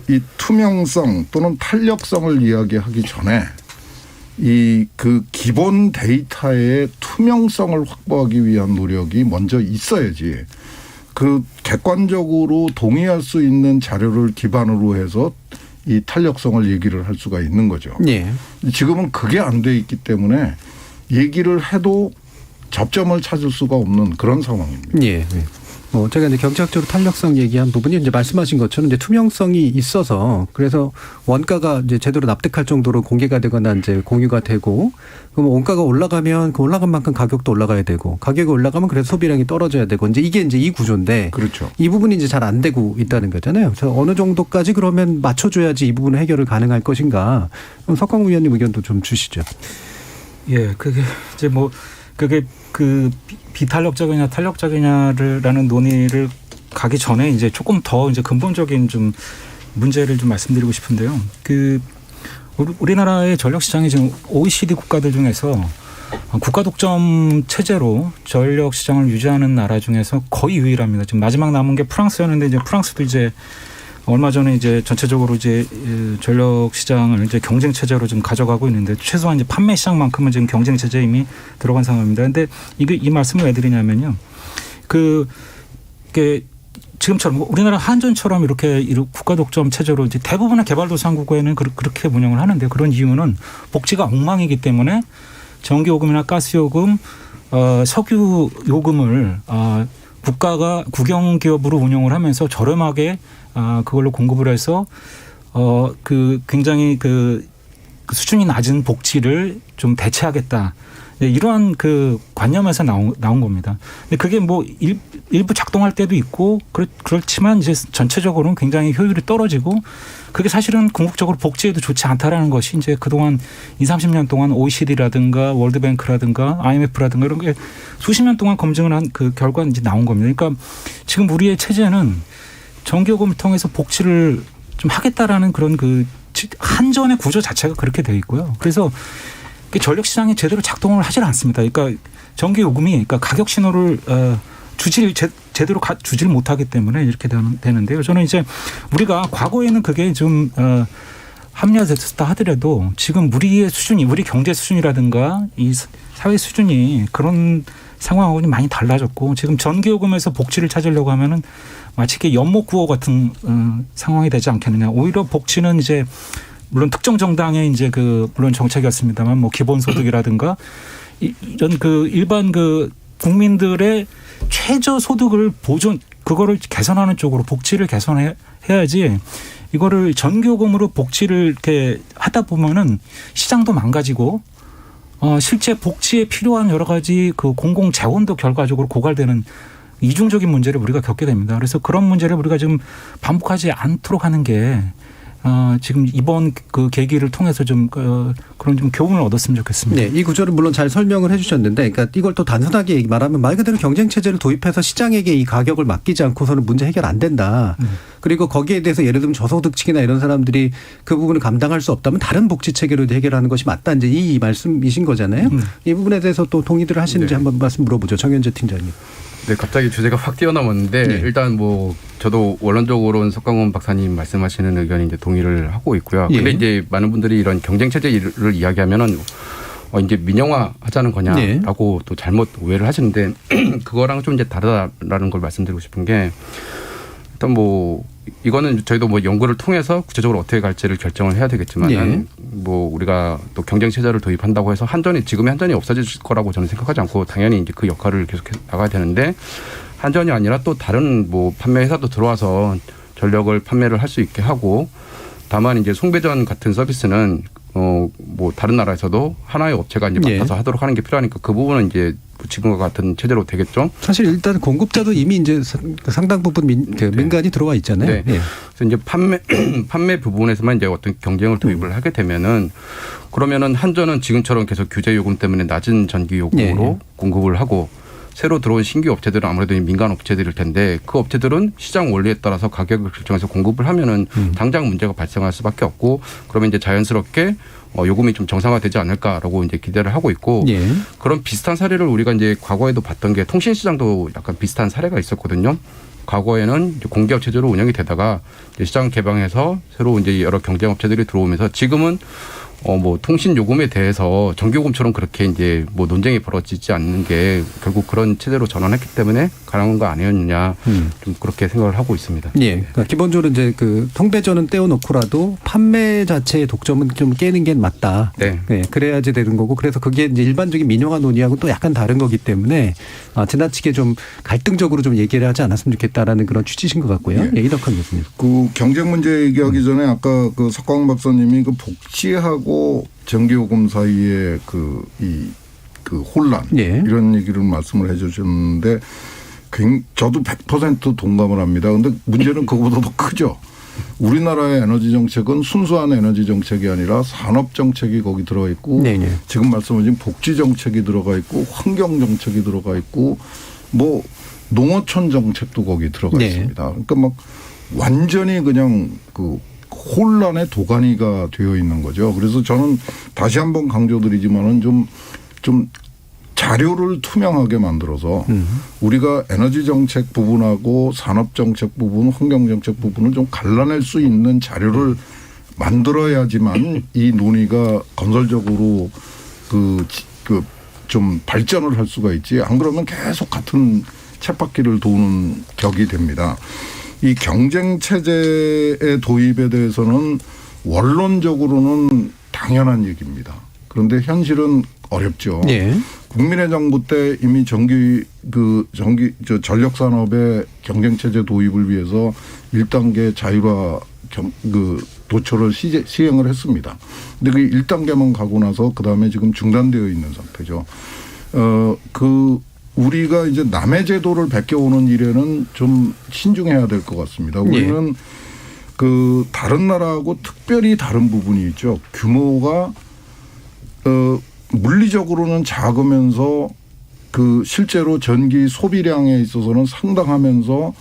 S10: 이 투명성 또는 탄력성을 이야기하기 전에 그 기본 데이터의 투명성을 확보하기 위한 노력이 먼저 있어야지 그 객관적으로 동의할 수 있는 자료를 기반으로 해서 이 탄력성을 얘기를 할 수가 있는 거죠. 네. 지금은 그게 안 돼 있기 때문에 얘기를 해도 접점을 찾을 수가 없는 그런 상황입니다. 예.
S3: 제가 이제 경제학적으로 탄력성 얘기한 부분이 이제 말씀하신 것처럼 이제 투명성이 있어서 그래서 원가가 이제 제대로 납득할 정도로 공개가 되거나 이제 공유가 되고 그럼 원가가 올라가면 그 올라간 만큼 가격도 올라가야 되고 가격이 올라가면 그래서 소비량이 떨어져야 되고 이게 이제 이 구조인데
S10: 그렇죠.
S3: 이 부분이 이제 잘 안 되고 있다는 거잖아요. 그래서 어느 정도까지 그러면 맞춰줘야지 이 부분은 해결을 가능할 것인가? 그럼 석광 위원님 의견도 좀 주시죠.
S11: 예, 그게 이제 그게 그 비탄력적이냐 탄력적이냐라는 논의를 가기 전에 이제 조금 더 이제 근본적인 좀 문제를 좀 말씀드리고 싶은데요. 그 우리나라의 전력 시장이 지금 OECD 국가들 중에서 국가 독점 체제로 전력 시장을 유지하는 나라 중에서 거의 유일합니다. 지금 마지막 남은 게 프랑스였는데 이제 프랑스도 이제 얼마 전에 이제 전체적으로 이제 전력 시장을 이제 경쟁 체제로 좀 가져가고 있는데 최소한 이제 판매 시장만큼은 지금 경쟁 체제에 이미 들어간 상황입니다. 그런데 이 말씀을 왜 드리냐면요. 그게 지금처럼 우리나라 한전처럼 이렇게 국가 독점 체제로 이제 대부분의 개발도상국에는 그렇게 운영을 하는데 그런 이유는 복지가 엉망이기 때문에 전기요금이나 가스요금, 석유 요금을 국가가 국영기업으로 운영을 하면서 저렴하게 그걸로 공급을 해서 굉장히 그 수준이 낮은 복지를 좀 대체하겠다. 이러한 그 관념에서 나온 겁니다. 근데 그게 일부 작동할 때도 있고 그렇지만 이제 전체적으로는 굉장히 효율이 떨어지고 그게 사실은 궁극적으로 복지에도 좋지 않다라는 것이 이제 그동안 20, 30년 동안 OECD라든가 월드뱅크라든가 IMF라든가 이런 게 수십 년 동안 검증을 한 그 결과는 이제 나온 겁니다. 그러니까 지금 우리의 체제는 전기요금을 통해서 복지를 좀 하겠다라는 그런 그 한전의 구조 자체가 그렇게 되어 있고요. 그래서 전력 시장이 제대로 작동을 하질 않습니다. 그러니까 전기요금이 그러니까 가격 신호를 제대로 주지를 못하기 때문에 이렇게 되는데요. 저는 이제 우리가 과거에는 그게 좀 합리화됐다 하더라도 지금 우리의 수준이 우리 경제 수준이라든가 이 사회 수준이 그런 상황하고는 많이 달라졌고 지금 전기요금에서 복지를 찾으려고 하면은 마치 이게 연못구호 같은 상황이 되지 않겠느냐. 오히려 복지는 이제 물론 특정 정당의 이제 물론 정책이었습니다만 기본소득이라든가 이런 일반 국민들의 최저 소득을 그거를 개선하는 쪽으로 복지를 개선해야지 이거를 전기요금으로 복지를 이렇게 하다 보면은 시장도 망가지고 실제 복지에 필요한 여러 가지 그 공공 재원도 결과적으로 고갈되는 이중적인 문제를 우리가 겪게 됩니다. 그래서 그런 문제를 우리가 지금 반복하지 않도록 하는 게 지금 이번 그 계기를 통해서 좀 그런 좀 교훈을 얻었으면 좋겠습니다.
S3: 네, 이 구조를 물론 잘 설명을 해주셨는데, 그러니까 이걸 또 단순하게 말하면 말 그대로 경쟁 체제를 도입해서 시장에게 이 가격을 맡기지 않고서는 문제 해결 안 된다. 그리고 거기에 대해서 예를 들면 저소득층이나 이런 사람들이 그 부분을 감당할 수 없다면 다른 복지 체계로 해결하는 것이 맞다. 이제 이 말씀이신 거잖아요. 이 부분에 대해서 또 동의들을 하시는지
S9: 네.
S3: 한번 말씀 물어보죠. 정현재 팀장님.
S9: 네, 갑자기 주제가 확 뛰어넘었는데 일단 뭐 저도 원론적으로는 석강원 박사님 말씀하시는 의견에 이제 동의를 하고 있고요. 근데 이제 많은 분들이 이런 경쟁 체제를 이야기하면은 이제 민영화 하자는 거냐라고 또 잘못 오해를 하시는데 그거랑 좀 이제 다르다라는 걸 말씀드리고 싶은 게 일단 뭐 이거는 저희도 뭐 연구를 통해서 구체적으로 어떻게 갈지를 결정을 해야 되겠지만 뭐 우리가 또 경쟁 체제를 도입한다고 해서 지금의 한전이 없어질 거라고 저는 생각하지 않고 당연히 이제 그 역할을 계속 나가야 되는데 한전이 아니라 또 다른 뭐 판매 회사도 들어와서 전력을 판매를 할 수 있게 하고 다만 이제 송배전 같은 서비스는 뭐 다른 나라에서도 하나의 업체가 이제 맡아서 하도록 하는 게 필요하니까 그 부분은 이제 지금과 같은 체제로 되겠죠.
S3: 사실 일단 공급자도 이미 이제 상당 부분 민간이 들어와 있잖아요.
S9: 네. 그래서 이제 판매 부분에서만 이제 어떤 경쟁을 도입을 하게 되면은 그러면은 한전은 지금처럼 계속 규제 요금 때문에 낮은 전기 요금으로 공급을 하고 새로 들어온 신규 업체들은 아무래도 민간 업체들일 텐데 그 업체들은 시장 원리에 따라서 가격을 결정해서 공급을 하면은 당장 문제가 발생할 수밖에 없고 그러면 이제 자연스럽게 요금이 좀 정상화되지 않을까라고 이제 기대를 하고 있고 그런 비슷한 사례를 우리가 이제 과거에도 봤던 게 통신 시장도 약간 비슷한 사례가 있었거든요. 과거에는 이제 공기업 체제로 운영이 되다가 이제 시장 개방해서 새로 이제 여러 경쟁 업체들이 들어오면서 지금은 뭐 통신 요금에 대해서 전기요금처럼 그렇게 이제 뭐 논쟁이 벌어지지 않는 게 결국 그런 체제로 전환했기 때문에 가능한 거 아니었느냐 좀 그렇게 생각을 하고 있습니다.
S3: 예. 그러니까 기본적으로 이제 그 통배전은 떼어놓고라도 판매 자체의 독점은 좀 깨는 게 맞다. 네. 그래야지 되는 거고 그래서 그게 이제 일반적인 민영화 논의하고 또 약간 다른 거기 때문에 지나치게 좀 갈등적으로 좀 얘기를 하지 않았으면 좋겠다라는 그런 취지신 것 같고요. 예, 이덕환 교수님.
S10: 그 경쟁 문제 얘기하기 전에 아까 그 석광 박사님이 그 복지하고 전기요금 사이에 그 혼란 이런 얘기를 말씀을 해 주셨는데 저도 100% 동감을 합니다. 그런데 문제는 그거보다 더 크죠. 우리나라의 에너지 정책은 순수한 에너지 정책이 아니라 산업 정책이 거기 들어가 있고 지금 말씀하신 복지 정책이 들어가 있고 환경 정책이 들어가 있고 뭐 농어촌 정책도 거기 들어가 있습니다. 그러니까 막 완전히 그냥 그 혼란의 도가니가 되어 있는 거죠. 그래서 저는 다시 한번 강조드리지만은 좀 자료를 투명하게 만들어서 우리가 에너지 정책 부분하고 산업 정책 부분, 환경 정책 부분을 좀 갈라낼 수 있는 자료를 만들어야지만 이 논의가 건설적으로 좀 발전을 할 수가 있지. 안 그러면 계속 같은 쳇바퀴를 도는 격이 됩니다. 이 경쟁 체제의 도입에 대해서는 원론적으로는 당연한 얘기입니다. 그런데 현실은 어렵죠. 국민의 정부 때 이미 전력 산업의 경쟁 체제 도입을 위해서 1단계 자율화 도초를 시행을 했습니다. 근데 그 1단계만 가고 나서 그다음에 지금 중단되어 있는 상태죠. 우리가 이제 남의 제도를 베껴오는 일에는 좀 신중해야 될 것 같습니다. 우리는 그 다른 나라하고 특별히 다른 부분이 있죠. 규모가 물리적으로는 작으면서 그 실제로 전기 소비량에 있어서는 상당하면서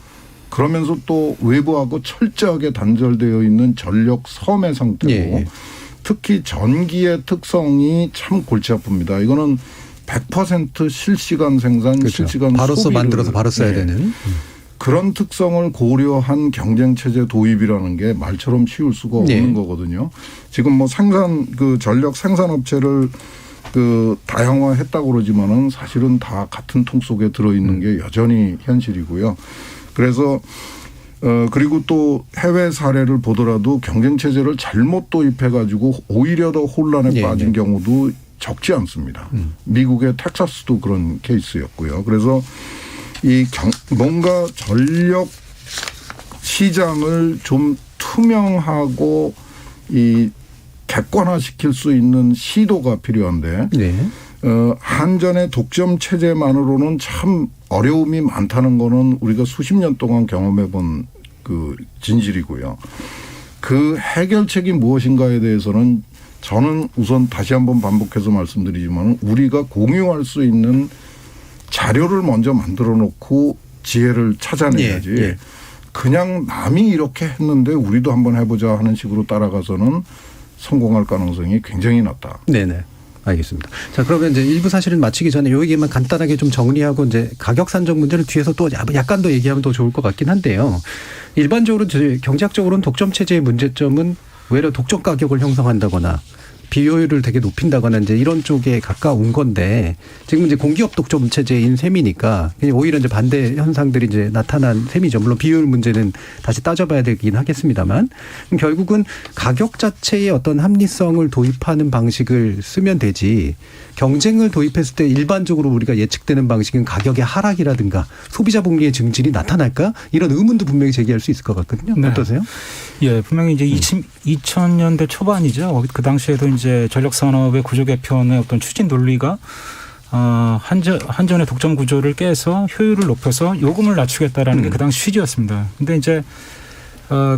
S10: 그러면서 또 외부하고 철저하게 단절되어 있는 전력 섬의 상태고 특히 전기의 특성이 참 골치 아픕니다. 이거는 100% 실시간 생산, 실시간
S3: 바로
S10: 소비를
S3: 만들어서 바로 써야 되는
S10: 그런 특성을 고려한 경쟁 체제 도입이라는 게 말처럼 쉬울 수가 없는 거거든요. 지금 뭐 전력 생산 업체를 다양화했다고 그러지만은 사실은 다 같은 통 속에 들어 있는 게 여전히 현실이고요. 그래서 그리고 또 해외 사례를 보더라도 경쟁 체제를 잘못 도입해 가지고 오히려 더 혼란에 빠진 경우도 적지 않습니다. 미국의 텍사스도 그런 케이스였고요. 그래서 뭔가 전력 시장을 좀 투명하고 이 객관화시킬 수 있는 시도가 필요한데
S3: 네.
S10: 한전의 독점 체제만으로는 참 어려움이 많다는 거는 우리가 수십 년 동안 경험해 본 그 진실이고요. 그 해결책이 무엇인가에 대해서는 저는 우선 다시 한번 반복해서 말씀드리지만 우리가 공유할 수 있는 자료를 먼저 만들어 놓고 지혜를 찾아내야지.
S3: 예, 예.
S10: 그냥 남이 이렇게 했는데 우리도 한번 해보자 하는 식으로 따라가서는 성공할 가능성이 굉장히 낮다.
S3: 네네. 알겠습니다. 자, 그러면 이제 일부 사실은 마치기 전에 요 얘기만 간단하게 좀 정리하고 이제 가격 산정 문제를 뒤에서 또 약간 더 얘기하면 더 좋을 것 같긴 한데요. 일반적으로 경제학적으로는 독점 체제의 문제점은 외려 독점 가격을 형성한다거나 비효율을 되게 높인다거나 이제 이런 쪽에 가까운 건데 지금 이제 공기업 독점 체제인 셈이니까 오히려 이제 반대 현상들이 이제 나타난 셈이죠. 물론 비효율 문제는 다시 따져봐야 되긴 하겠습니다만 결국은 가격 자체의 어떤 합리성을 도입하는 방식을 쓰면 되지 경쟁을 도입했을 때 일반적으로 우리가 예측되는 방식은 가격의 하락이라든가 소비자 복리의 증진이 나타날까 이런 의문도 분명히 제기할 수 있을 것 같거든요.
S11: 네.
S3: 어떠세요?
S11: 예, 분명히 이제 2000년대 초반이죠. 그 당시에도 이제 전력산업의 구조 개편의 어떤 추진 논리가 한전의 독점 구조를 깨서 효율을 높여서 요금을 낮추겠다라는 게 그 당시 취지였습니다. 근데 이제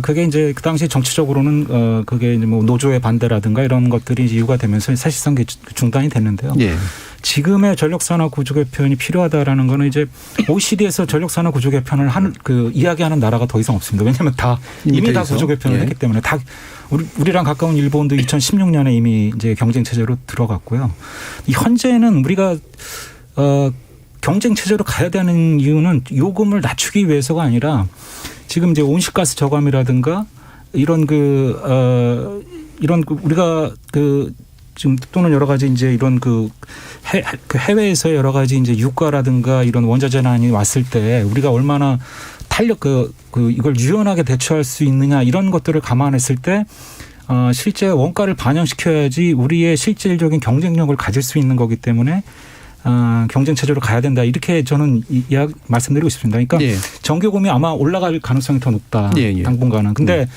S11: 그게 이제 그 당시 정치적으로는 그게 이제 뭐 노조의 반대라든가 이런 것들이 이제 이유가 되면서 사실상 중단이 됐는데요.
S3: 예.
S11: 지금의 전력산업 구조 개편이 필요하다라는 거는 이제 OECD에서 전력산업 구조 개편을 이야기하는 나라가 더 이상 없습니다. 왜냐하면 이미 다 구조 개편을 했기 때문에 다 우리랑 가까운 일본도 2016년에 이미 이제 경쟁 체제로 들어갔고요. 현재는 우리가 경쟁 체제로 가야 되는 이유는 요금을 낮추기 위해서가 아니라 지금 이제 온실가스 저감이라든가 이런 우리가 지금 또는 여러 가지 이제 이런 해외에서 여러 가지 이제 유가라든가 이런 원자 재난이 왔을 때 우리가 얼마나 이걸 유연하게 대처할 수 있느냐 이런 것들을 감안했을 때 실제 원가를 반영시켜야지 우리의 실질적인 경쟁력을 가질 수 있는 거기 때문에 경쟁 체제로 가야 된다 이렇게 저는 말씀드리고 싶습니다. 그러니까
S3: 예.
S11: 전기요금이 아마 올라갈 가능성이 더 높다.
S3: 예.
S11: 당분간은. 근데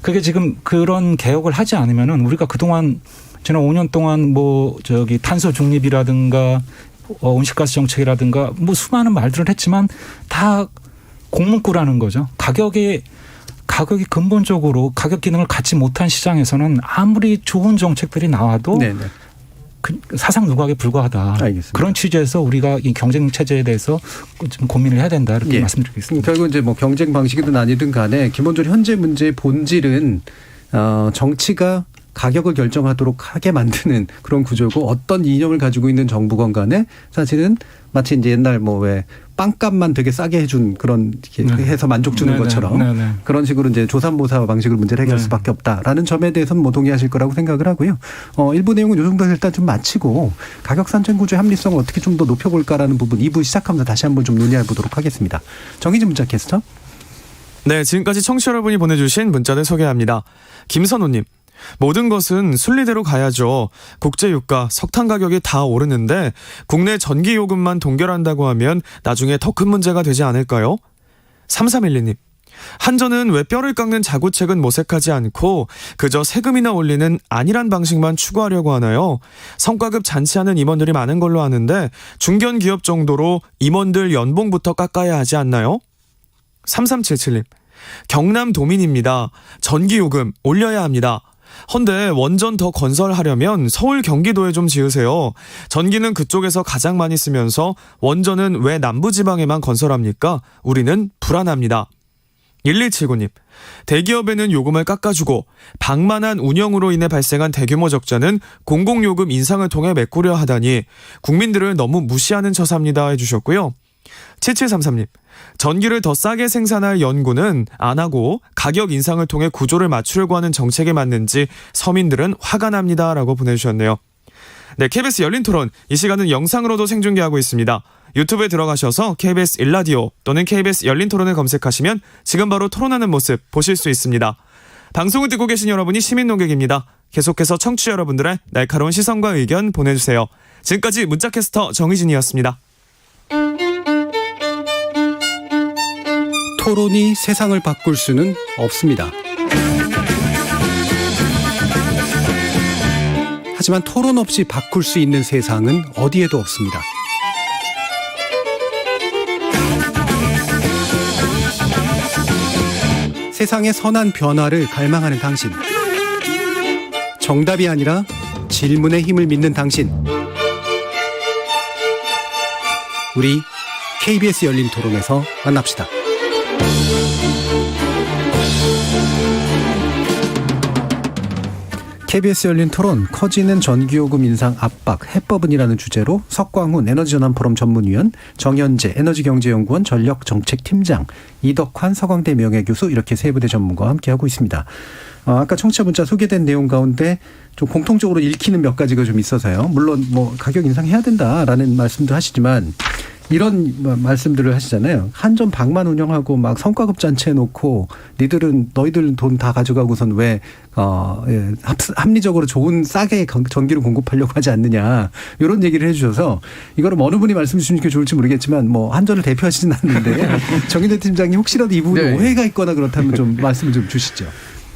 S11: 그게 지금 그런 개혁을 하지 않으면은 우리가 그동안 지난 5년 동안 탄소 중립이라든가 온실가스 정책이라든가 수많은 말들을 했지만 다 공문구라는 거죠. 가격이 근본적으로 가격 기능을 갖지 못한 시장에서는 아무리 좋은 정책들이 나와도 사상 누각에 불과하다. 알겠습니다. 그런 취지에서 우리가 이 경쟁 체제에 대해서 좀 고민을 해야 된다 이렇게 말씀드리겠습니다.
S3: 결국 이제 경쟁 방식이든 아니든 간에 기본적으로 현재 문제의 본질은 정치가 가격을 결정하도록 하게 만드는 그런 구조고 어떤 이념을 가지고 있는 정부건 간에 사실은 마치 이제 옛날 왜 빵값만 되게 싸게 해준 그런 해서 만족 주는 것처럼 그런 식으로 이제 조삼모사 방식으로 문제를 해결할 수밖에 없다라는 점에 대해서는 동의하실 거라고 생각을 하고요. 일부 내용은 이 정도에서 일단 좀 마치고 가격 산정 구조의 합리성을 어떻게 좀 더 높여볼까라는 부분 2부 시작하면서 다시 한번 좀 논의해 보도록 하겠습니다. 정희진 문자 캐스터.
S12: 네, 지금까지 청취자 여러분이 보내주신 문자들 소개합니다. 김선호님. 모든 것은 순리대로 가야죠. 국제유가, 석탄 가격이 다 오르는데 국내 전기요금만 동결한다고 하면 나중에 더 큰 문제가 되지 않을까요? 3312님. 한전은 왜 뼈를 깎는 자구책은 모색하지 않고 그저 세금이나 올리는 안일한 방식만 추구하려고 하나요? 성과급 잔치하는 임원들이 많은 걸로 아는데 중견 기업 정도로 임원들 연봉부터 깎아야 하지 않나요? 3377님. 경남도민입니다. 전기요금 올려야 합니다. 헌데 원전 더 건설하려면 서울 경기도에 좀 지으세요. 전기는 그쪽에서 가장 많이 쓰면서 원전은 왜 남부지방에만 건설합니까? 우리는 불안합니다. 1179님. 대기업에는 요금을 깎아주고 방만한 운영으로 인해 발생한 대규모 적자는 공공요금 인상을 통해 메꾸려 하다니 국민들을 너무 무시하는 처사입니다 해주셨고요. 7733님. 전기를 더 싸게 생산할 연구는 안 하고 가격 인상을 통해 구조를 맞추려고 하는 정책에 맞는지 서민들은 화가 납니다 라고 보내주셨네요. 네, KBS 열린토론 이 시간은 영상으로도 생중계하고 있습니다. 유튜브에 들어가셔서 KBS 일라디오 또는 KBS 열린토론을 검색하시면 지금 바로 토론하는 모습 보실 수 있습니다. 방송을 듣고 계신 여러분이 시민논객입니다. 계속해서 청취자 여러분들의 날카로운 시선과 의견 보내주세요. 지금까지 문자캐스터 정희진이었습니다.
S3: 토론이 세상을 바꿀 수는 없습니다. 하지만 토론 없이 바꿀 수 있는 세상은 어디에도 없습니다. 세상의 선한 변화를 갈망하는 당신. 정답이 아니라 질문의 힘을 믿는 당신. 우리 KBS 열린 토론에서 만납시다. KBS 열린 토론, 커지는 전기요금 인상 압박 해법은이라는 주제로 석광훈 에너지전환포럼 전문위원, 정현재 에너지경제연구원 전력정책팀장, 이덕환 서강대 명예교수 이렇게 세 부대 전문가와 함께하고 있습니다. 아까 청취자 문자 소개된 내용 가운데 좀 공통적으로 읽히는 몇 가지가 좀 있어서요. 물론 뭐 가격 인상해야 된다라는 말씀도 하시지만 이런 말씀들을 하시잖아요. 한전 방만 운영하고 막 성과급 잔치 해놓고 너희들 돈 다 가져가고선 왜 합리적으로 좋은 싸게 전기를 공급하려고 하지 않느냐 이런 얘기를 해주셔서 이거를 어느 분이 말씀 주시는 게 좋을지 모르겠지만 뭐 한전을 대표하시진 않는데 정인대 팀장님 혹시라도 이 부분에
S9: 네.
S3: 오해가 있거나 그렇다면 좀 말씀을 좀 주시죠.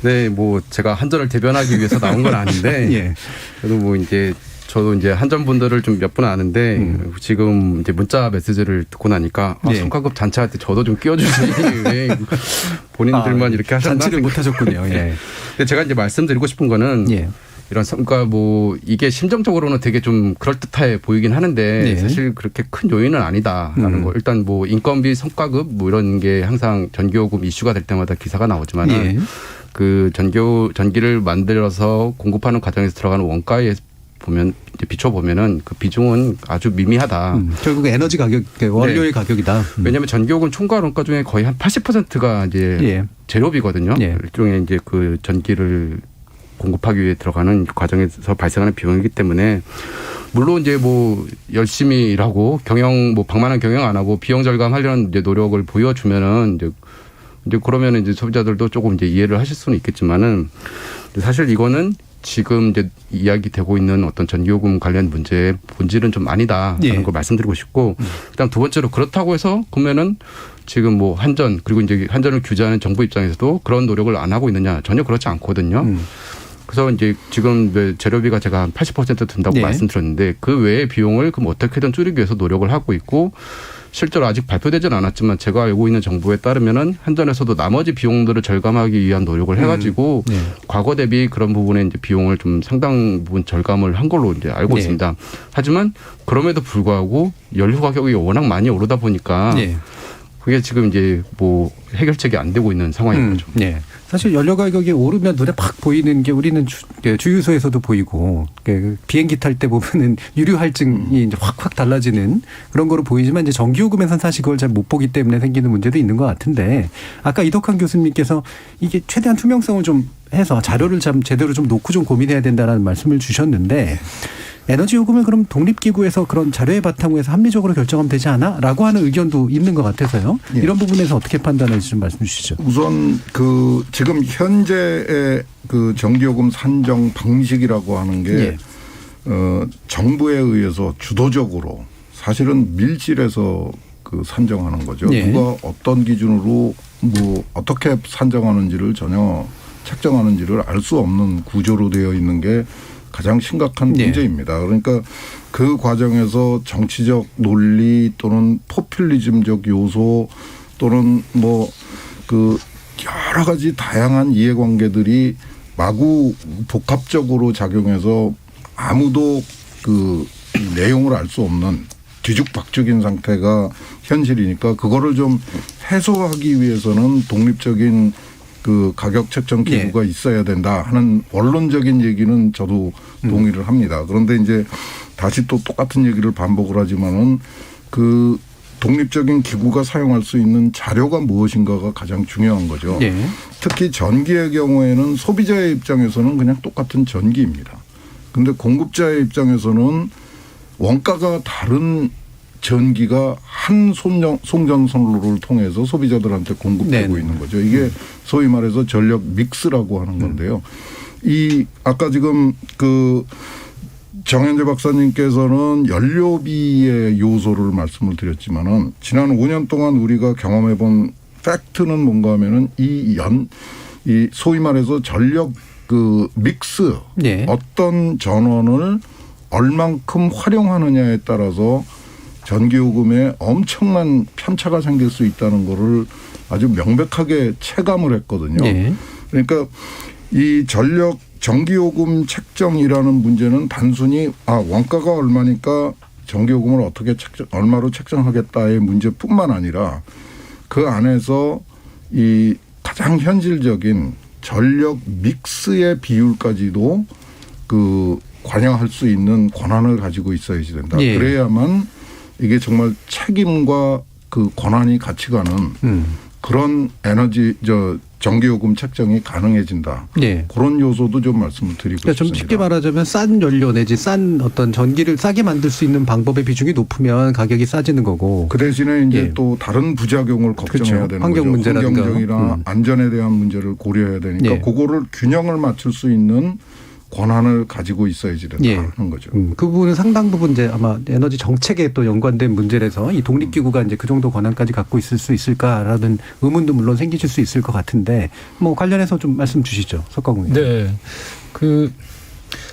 S9: 네, 뭐 제가 한전을 대변하기 위해서 나온 건 아닌데
S3: 예.
S9: 그래도 뭐 이제 저도 이제 한전 분들을 좀 몇 분 아는데 지금 이제 문자 메시지를 듣고 나니까
S3: 네.
S9: 성과급 잔치할 때 저도 좀 끼워주시니 왜 본인들만 이렇게 하셨나?
S3: 잔치를 못 하셨군요. 예.
S9: 근데 제가 이제 말씀드리고 싶은 거는
S3: 예.
S9: 이런 성과 뭐 이게 심정적으로는 되게 좀 그럴듯해 보이긴 하는데
S3: 네.
S9: 사실 그렇게 큰 요인은 아니다라는 거. 일단 뭐 인건비 성과급 뭐 이런 게 항상 전기요금 이슈가 될 때마다 기사가 나오지만은
S3: 예.
S9: 그 전기를 만들어서 공급하는 과정에서 들어가는 원가에 보면 이제 비춰보면은 그 비중은 아주 미미하다.
S3: 결국 에너지 가격, 원료의 가격이다.
S9: 왜냐하면 전기요금 총괄 원가 중에 거의 한 80%가 이제
S3: 예.
S9: 재료비거든요.
S3: 예.
S9: 일종의 이제 그 전기를 공급하기 위해 들어가는 과정에서 발생하는 비용이기 때문에 물론 이제 뭐 열심히 일하고 방만한 경영 안 하고 비용 절감하려는 이제 노력을 보여주면은 이제 그러면은 이제 소비자들도 조금 이제 이해를 하실 수는 있겠지만은 사실 이거는 지금 이제 이야기되고 있는 어떤 전기요금 관련 문제의 본질은 좀 아니다라는
S3: 예.
S9: 걸 말씀드리고 싶고, 그다음 두 번째로 그렇다고 해서 그러면은 지금 뭐 한전 그리고 이제 한전을 규제하는 정부 입장에서도 그런 노력을 안 하고 있느냐, 전혀 그렇지 않거든요. 그래서 이제 지금 재료비가 제가 한 80% 든다고
S3: 예.
S9: 말씀드렸는데 그 외의 비용을 그럼 어떻게든 줄이기 위해서 노력을 하고 있고, 실제로 아직 발표되지는 않았지만 제가 알고 있는 정보에 따르면은 한전에서도 나머지 비용들을 절감하기 위한 노력을 해가지고
S3: 네.
S9: 과거 대비 그런 부분에 이제 비용을 좀 상당 부분 절감을 한 걸로 이제 알고
S3: 네.
S9: 있습니다. 하지만 그럼에도 불구하고 연료 가격이 워낙 많이 오르다 보니까
S3: 네.
S9: 그게 지금 이제 뭐 해결책이 안 되고 있는 상황인 거죠.
S3: 네. 사실 연료 가격이 오르면 눈에 팍 보이는 게 우리는 주유소에서도 보이고 비행기 탈 때 보면은 유류 할증이 이제 확 달라지는 그런 거로 보이지만 이제 전기요금에서는 사실 그걸 잘 못 보기 때문에 생기는 문제도 있는 것 같은데 아까 이덕환 교수님께서 이게 최대한 투명성을 좀 해서 자료를 좀 제대로 좀 놓고 좀 고민해야 된다라는 말씀을 주셨는데 에너지 요금을 그럼 독립기구에서 그런 자료의 바탕으로 해서 합리적으로 결정하면 되지 않아? 라고 하는 의견도 있는 것 같아서요.
S10: 예.
S3: 이런 부분에서 어떻게 판단할지 좀 말씀 주시죠.
S10: 우선 지금 현재의 그 전기요금 산정 방식이라고 하는 게
S3: 예.
S10: 정부에 의해서 주도적으로 사실은 밀실에서 그 산정하는 거죠.
S3: 예.
S10: 누가 어떤 기준으로 뭐 어떻게 산정하는지를 전혀 책정하는지를 알 수 없는 구조로 되어 있는 게 가장 심각한 문제입니다. 그러니까 그 과정에서 정치적 논리 또는 포퓰리즘적 요소 또는 뭐 그 여러 가지 다양한 이해관계들이 마구 복합적으로 작용해서 아무도 그 내용을 알 수 없는 뒤죽박죽인 상태가 현실이니까 그거를 좀 해소하기 위해서는 독립적인 그 가격 책정 기구가 있어야 된다 하는 원론적인 얘기는 저도 동의를 합니다. 그런데 이제 다시 또 똑같은 얘기를 반복을 하지만은 그 독립적인 기구가 사용할 수 있는 자료가 무엇인가가 가장 중요한 거죠.
S3: 네.
S10: 특히 전기의 경우에는 소비자의 입장에서는 그냥 똑같은 전기입니다. 그런데 공급자의 입장에서는 원가가 다른 전기가 한 송전선로를 통해서 소비자들한테 공급되고 있는 거죠. 이게 소위 말해서 전력 믹스라고 하는 건데요. 아까 지금 그 정현재 박사님께서는 연료비의 요소를 말씀을 드렸지만은 지난 5년 동안 우리가 경험해본 팩트는 뭔가 하면은 이 이 소위 말해서 전력 그 믹스 어떤 전원을 얼만큼 활용하느냐에 따라서 전기요금에 엄청난 편차가 생길 수 있다는 거를 아주 명백하게 체감을 했거든요. 그러니까 이 전기요금 책정이라는 문제는 단순히 원가가 얼마니까 전기요금을 어떻게 얼마로 책정하겠다의 문제뿐만 아니라 그 안에서 이 가장 현실적인 전력 믹스의 비율까지도 그 관여할 수 있는 권한을 가지고 있어야지 된다. 그래야만 이게 정말 책임과 그 권한이 같이 가는 그런 전기요금 책정이 가능해진다. 그런 요소도 좀 말씀을 드리고
S3: 그러니까
S10: 싶습니다.
S3: 좀 쉽게 말하자면 싼 연료 내지 싼 어떤 전기를 싸게 만들 수 있는 방법의 비중이 높으면 가격이 싸지는 거고.
S10: 그 대신에 이제 또 다른 부작용을 걱정해야 되는
S3: 환경
S10: 거죠.
S3: 문제라든가.
S10: 환경적이나 안전에 대한 문제를 고려해야 되니까 그거를 균형을 맞출 수 있는 권한을 가지고 있어야지 된다는 거죠.
S3: 그 부분은 상당 부분 이제 아마 에너지 정책에 또 연관된 문제라서 이 독립기구가 이제 그 정도 권한까지 갖고 있을 수 있을까라는 의문도 물론 생기실 수 있을 것 같은데 뭐 관련해서 좀 말씀 주시죠, 석광훈 의원.
S11: 네, 그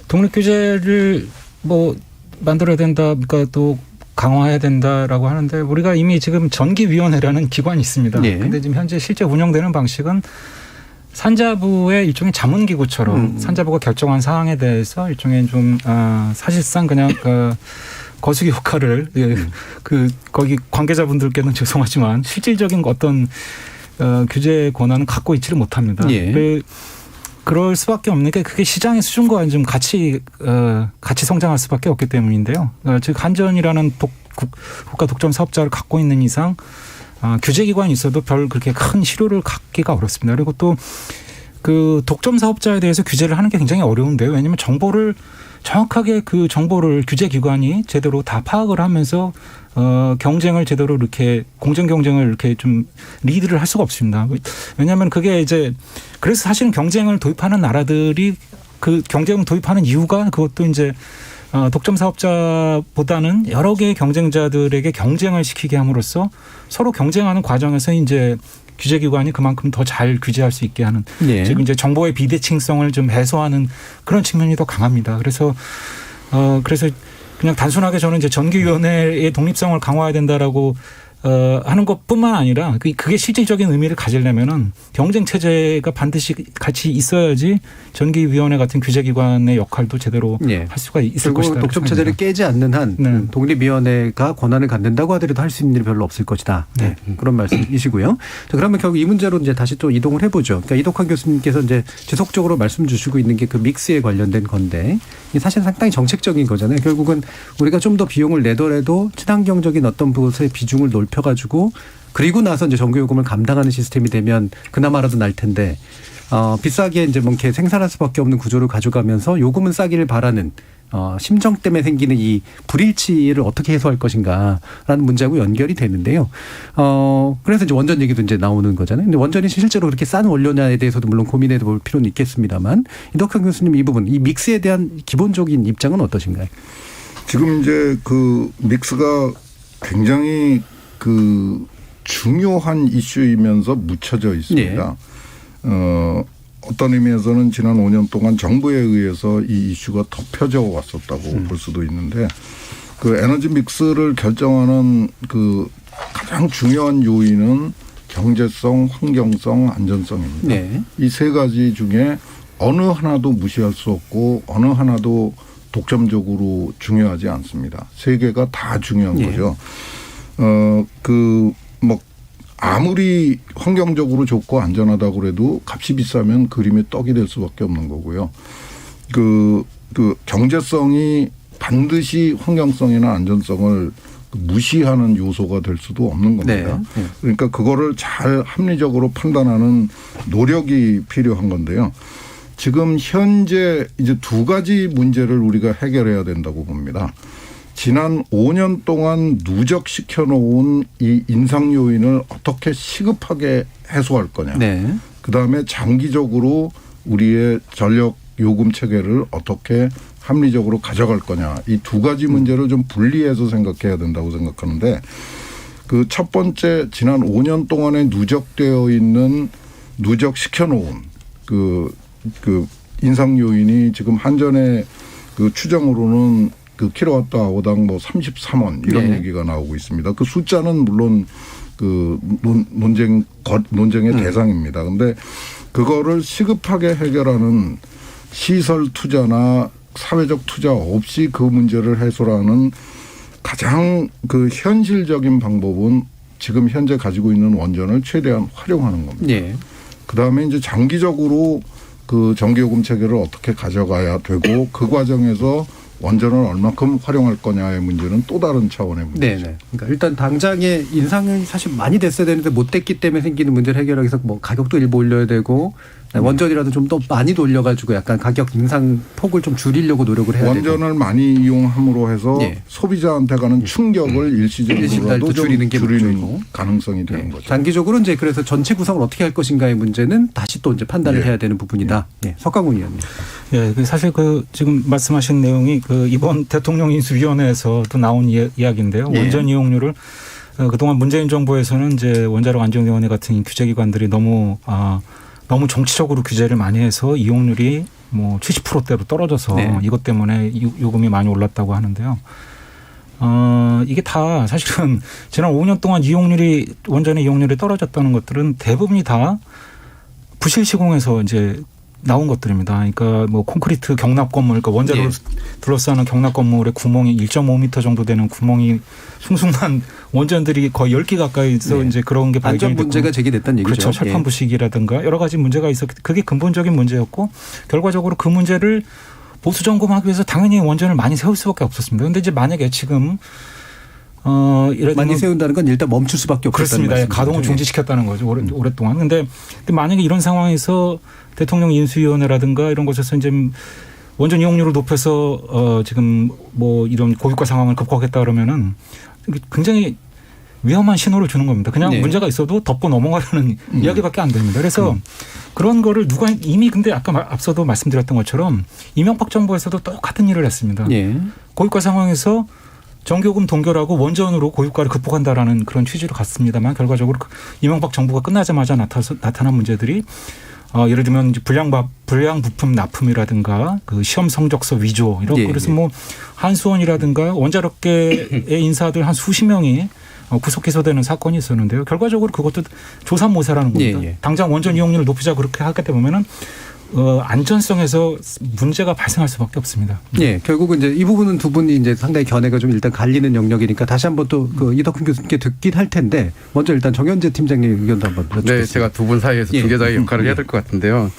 S11: 독립규제를 뭐 만들어야 된다, 그러니까 또 강화해야 된다라고 하는데 우리가 이미 지금 전기위원회라는 기관이 있습니다. 그런데 지금 현재 실제 운영되는 방식은 산자부의 일종의 자문기구처럼 산자부가 결정한 사항에 대해서 일종의 좀 사실상 그냥 거수기 효과를 그 거기 관계자분들께는 죄송하지만 실질적인 어떤 규제 권한은 갖고 있지를 못합니다. 그럴 수밖에 없는 게 그게 시장의 수준과 좀 같이 성장할 수밖에 없기 때문인데요. 즉 한전이라는 국가 독점 사업자를 갖고 있는 이상 규제기관이 있어도 별 그렇게 큰 실효를 갖기가 어렵습니다. 그리고 또 그 독점 사업자에 대해서 규제를 하는 게 굉장히 어려운데요. 왜냐하면 정보를 정확하게 그 정보를 규제기관이 제대로 다 파악을 하면서 경쟁을 제대로 이렇게 공정 경쟁을 이렇게 좀 리드를 할 수가 없습니다. 왜냐하면 그게 이제 그래서 사실은 경쟁을 도입하는 나라들이 그 경쟁을 도입하는 이유가 그것도 이제 독점 사업자보다는 여러 개의 경쟁자들에게 경쟁을 시키게 함으로써 서로 경쟁하는 과정에서 이제 규제기관이 그만큼 더 잘 규제할 수 있게 하는 즉 이제 정보의 비대칭성을 좀 해소하는 그런 측면이 더 강합니다. 그래서 그냥 단순하게 저는 이제 전기위원회의 독립성을 강화해야 된다라고 하는 것뿐만 아니라 그게 실질적인 의미를 가지려면은 경쟁 체제가 반드시 같이 있어야지 전기위원회 같은 규제기관의 역할도 제대로 할 수가 있을 것이다.
S3: 독점 체제를 깨지 않는 한 독립위원회가 권한을 갖는다고 하더라도 할 수 있는 일이 별로 없을 것이다. 그런 말씀이시고요. 자, 그러면 결국 이 문제로 이제 다시 또 이동을 해보죠. 그러니까 이덕환 교수님께서 이제 지속적으로 말씀 주시고 있는 게 그 믹스에 관련된 건데 이 사실 상당히 정책적인 거잖아요. 결국은 우리가 좀 더 비용을 내더라도 친환경적인 어떤 부분의 비중을 높여가지고 그리고 나서 이제 전기요금을 감당하는 시스템이 되면 그나마라도 날 텐데 비싸게 이제 뭐 이렇게 생산할 수밖에 없는 구조를 가져가면서 요금은 싸기를 바라는 심정 때문에 생기는 이 불일치를 어떻게 해소할 것인가라는 문제하고 연결이 되는데요. 그래서 이제 원전 얘기도 이제 나오는 거잖아요. 근데 원전이 실제로 그렇게 싼 원료냐에 대해서도 물론 고민해 볼 필요는 있겠습니다만 이덕환 교수님 이 부분, 이 믹스에 대한 기본적인 입장은 어떠신가요?
S10: 지금 이제 그 믹스가 굉장히 그 중요한 이슈이면서 묻혀져 있습니다. 어떤 의미에서는 지난 5년 동안 정부에 의해서 이 이슈가 덮여져 왔었다고 볼 수도 있는데 그 에너지 믹스를 결정하는 그 가장 중요한 요인은 경제성, 환경성, 안전성입니다. 이 세 가지 중에 어느 하나도 무시할 수 없고 어느 하나도 독점적으로 중요하지 않습니다. 세 개가 다 중요한 거죠. 아무리 환경적으로 좋고 안전하다고 그래도 값이 비싸면 그림의 떡이 될 수밖에 없는 거고요. 그 경제성이 반드시 환경성이나 안전성을 무시하는 요소가 될 수도 없는 겁니다. 그러니까 그거를 잘 합리적으로 판단하는 노력이 필요한 건데요. 지금 현재 이제 두 가지 문제를 우리가 해결해야 된다고 봅니다. 지난 5년 동안 누적시켜 놓은 이 인상 요인을 어떻게 시급하게 해소할 거냐. 그다음에 장기적으로 우리의 전력 요금 체계를 어떻게 합리적으로 가져갈 거냐. 이 두 가지 문제를 좀 분리해서 생각해야 된다고 생각하는데 그 첫 번째 지난 5년 동안에 누적되어 있는 누적시켜 놓은 그 인상 요인이 지금 한전의 그 추정으로는 그 킬로와트아워당 뭐 33원 이런
S3: 네.
S10: 얘기가 나오고 있습니다. 그 숫자는 물론 그 논쟁의 대상입니다. 근데 그거를 시급하게 해결하는 시설 투자나 사회적 투자 없이 그 문제를 해소하는 가장 그 현실적인 방법은 지금 현재 가지고 있는 원전을 최대한 활용하는 겁니다.
S3: 네.
S10: 그다음에 이제 장기적으로 그 전기요금 체계를 어떻게 가져가야 되고 그 과정에서 원전을 얼마큼 활용할 거냐의 문제는 또 다른 차원의 문제죠.
S3: 네네. 그러니까 일단 당장의 인상은 사실 많이 됐어야 되는데 못 됐기 때문에 생기는 문제를 해결하기 위해서 뭐 가격도 일부 올려야 되고 원전이라도 좀 더 많이 돌려가지고 약간 가격 인상 폭을 좀 줄이려고 노력을 해야 되고.
S10: 원전을 많이 이용함으로 해서
S3: 예.
S10: 소비자한테 가는 충격을 일시적으로라도
S3: 줄이는 게 목표이고.
S10: 가능성이 되는
S3: 예.
S10: 거죠.
S3: 장기적으로 이제 그래서 전체 구성을 어떻게 할 것인가의 문제는 다시 또 이제 판단을
S10: 예.
S3: 해야 되는 부분이다. 예. 석강훈 의원님.
S11: 예, 사실 그 지금 말씀하신 내용이 그 이번 대통령 인수위원회에서도 나온 이야기인데요.
S3: 예.
S11: 원전 이용률을 그동안 문재인 정부에서는 이제 원자력 안전위원회 같은 규제기관들이 너무 정치적으로 규제를 많이 해서 이용률이 뭐 70%대로 떨어져서
S3: 네.
S11: 이것 때문에 요금이 많이 올랐다고 하는데요. 이게 다 사실은 지난 5년 동안 원전의 이용률이 떨어졌다는 것들은 대부분이 다 부실 시공에서 이제 나온 것들입니다. 그러니까 뭐 콘크리트 경납 건물, 그러니까 원자력을 둘러싸는 경납 건물의 구멍이 1.5m 정도 되는 구멍이 숭숭한 원전들이 거의 10개 가까이서 이제 그런 게 발견이
S3: 안전 문제가 제기됐다는 얘기죠.
S11: 그렇죠. 철판 부식이라든가 여러 가지 문제가 있었기 그게 근본적인 문제였고 결과적으로 그 문제를 보수 점검하기 위해서 당연히 원전을 많이 세울 수밖에 없었습니다. 그런데 이제 만약에 지금
S3: 많이 세운다는 건 일단 멈출 수밖에 없었다는
S11: 그렇습니다.
S3: 말씀이죠.
S11: 가동을 중지시켰다는 거죠. 오랫동안. 근데 만약에 이런 상황에서 대통령 인수위원회라든가 이런 곳에서 이제 원전 이용률을 높여서 지금 뭐 이런 고유가 상황을 극복하겠다 그러면은 굉장히 위험한 신호를 주는 겁니다. 그냥 문제가 있어도 덮고 넘어가려는 이야기밖에 안 됩니다. 그래서 그런 거를 누가 이미 근데 아까 앞서도 말씀드렸던 것처럼 이명박 정부에서도 똑같은 일을 했습니다. 고유가 상황에서 전기요금 동결하고 원전으로 고유가를 극복한다라는 그런 취지로 갔습니다만 결과적으로 이명박 정부가 끝나자마자 나타난 문제들이 예를 들면 이제 불량 부품 납품이라든가 그 시험 성적서 위조 이런 그래서 뭐 한수원이라든가 원자력계의 인사들 한 수십 명이 구속 기소되는 사건이 있었는데요. 결과적으로 그것도 조삼모사라는 겁니다. 당장 원전 이용률을 높이자 그렇게 하게 되면은 안전성에서 문제가 발생할 수밖에 없습니다.
S3: 예, 결국은 이제 이 부분은 두 분이 이제 상당히 견해가 좀 일단 갈리는 영역이니까 다시 한번 또 그 이덕훈 교수님께 듣긴 할 텐데 먼저 일단 정현재 팀장님 의견도 한번 여쭙겠습니다.
S9: 네, 제가 두 분 사이에서 중개자의 역할을 해야 될 것 같은데요.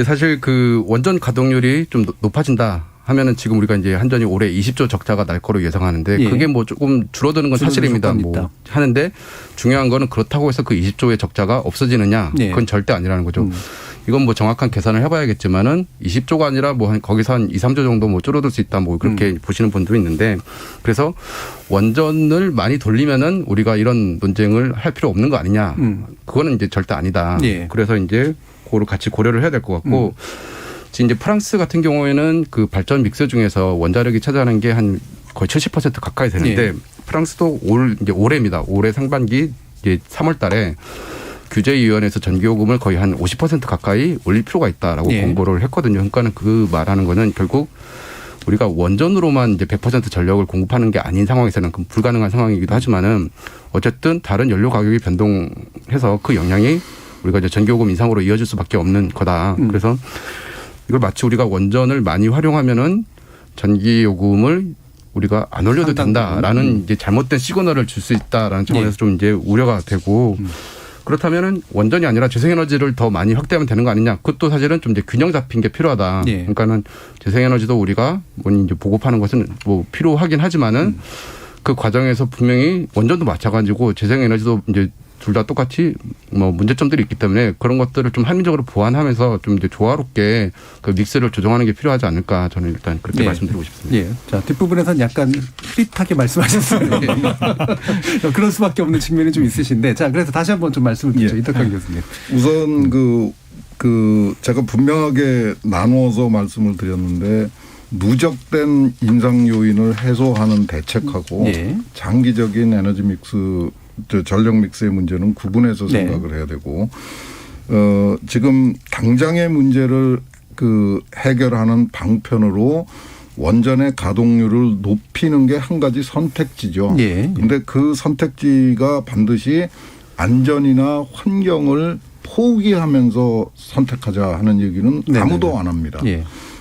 S9: 사실 그 원전 가동률이 좀 높아진다. 하면은 지금 우리가 이제 한전이 올해 20조 적자가 날 거로 예상하는데 그게 뭐 조금 줄어드는 건 사실입니다. 뭐 하는데 중요한 거는 그렇다고 해서 그 20조의 적자가 없어지느냐 그건 절대 아니라는 거죠. 이건 뭐 정확한 계산을 해봐야겠지만은 20조가 아니라 뭐 거기서 한 2, 3조 정도 뭐 줄어들 수 있다 뭐 그렇게 보시는 분도 있는데 그래서 원전을 많이 돌리면은 우리가 이런 논쟁을 할 필요 없는 거 아니냐. 그거는 이제 절대 아니다. 그래서 이제 그거를 같이 고려를 해야 될 것 같고 이제 프랑스 같은 경우에는 그 발전 믹스 중에서 원자력이 차지하는 게 한 거의 70% 가까이 되는데 프랑스도 이제 올해입니다. 올해 상반기 이제 3월 달에 규제위원회에서 전기요금을 거의 한 50% 가까이 올릴 필요가 있다라고 공고를 했거든요. 그러니까는 그 말하는 거는 결국 우리가 원전으로만 이제 100% 전력을 공급하는 게 아닌 상황에서는 불가능한 상황이기도 하지만은 어쨌든 다른 연료 가격이 변동해서 그 영향이 우리가 이제 전기요금 인상으로 이어질 수밖에 없는 거다. 그래서 이걸 마치 우리가 원전을 많이 활용하면은 전기요금을 우리가 안 올려도 된다라는 이제 잘못된 시그널을 줄 수 있다라는 차원에서 좀 이제 우려가 되고 그렇다면은 원전이 아니라 재생에너지를 더 많이 확대하면 되는 거 아니냐? 그것도 사실은 좀 이제 균형 잡힌 게 필요하다. 그러니까는 재생에너지도 우리가 이제 보급하는 것은 뭐 필요하긴 하지만은 그 과정에서 분명히 원전도 마찬가지고 재생에너지도 이제 둘 다 똑같이 뭐 문제점들이 있기 때문에 그런 것들을 좀 합리적으로 보완하면서 좀 이제 조화롭게 그 믹스를 조정하는 게 필요하지 않을까 저는 일단 그렇게 말씀드리고 싶습니다.
S3: 자, 뒷부분에서는 약간 흐릿하게 말씀하셨어요. 그럴 수밖에 없는 측면이 좀 있으신데 자, 그래서 다시 한번 좀 말씀을 드리죠. 이덕환 교수님.
S10: 우선 제가 분명하게 나누어서 말씀을 드렸는데 누적된 인상 요인을 해소하는 대책하고 장기적인 에너지 믹스 전력 믹스의 문제는 구분해서 생각을 해야 되고 지금 당장의 문제를 해결하는 방편으로 원전의 가동률을 높이는 게 한 가지 선택지죠. 그런데 그 선택지가 반드시 안전이나 환경을 포기하면서 선택하자 하는 얘기는 아무도 안 합니다.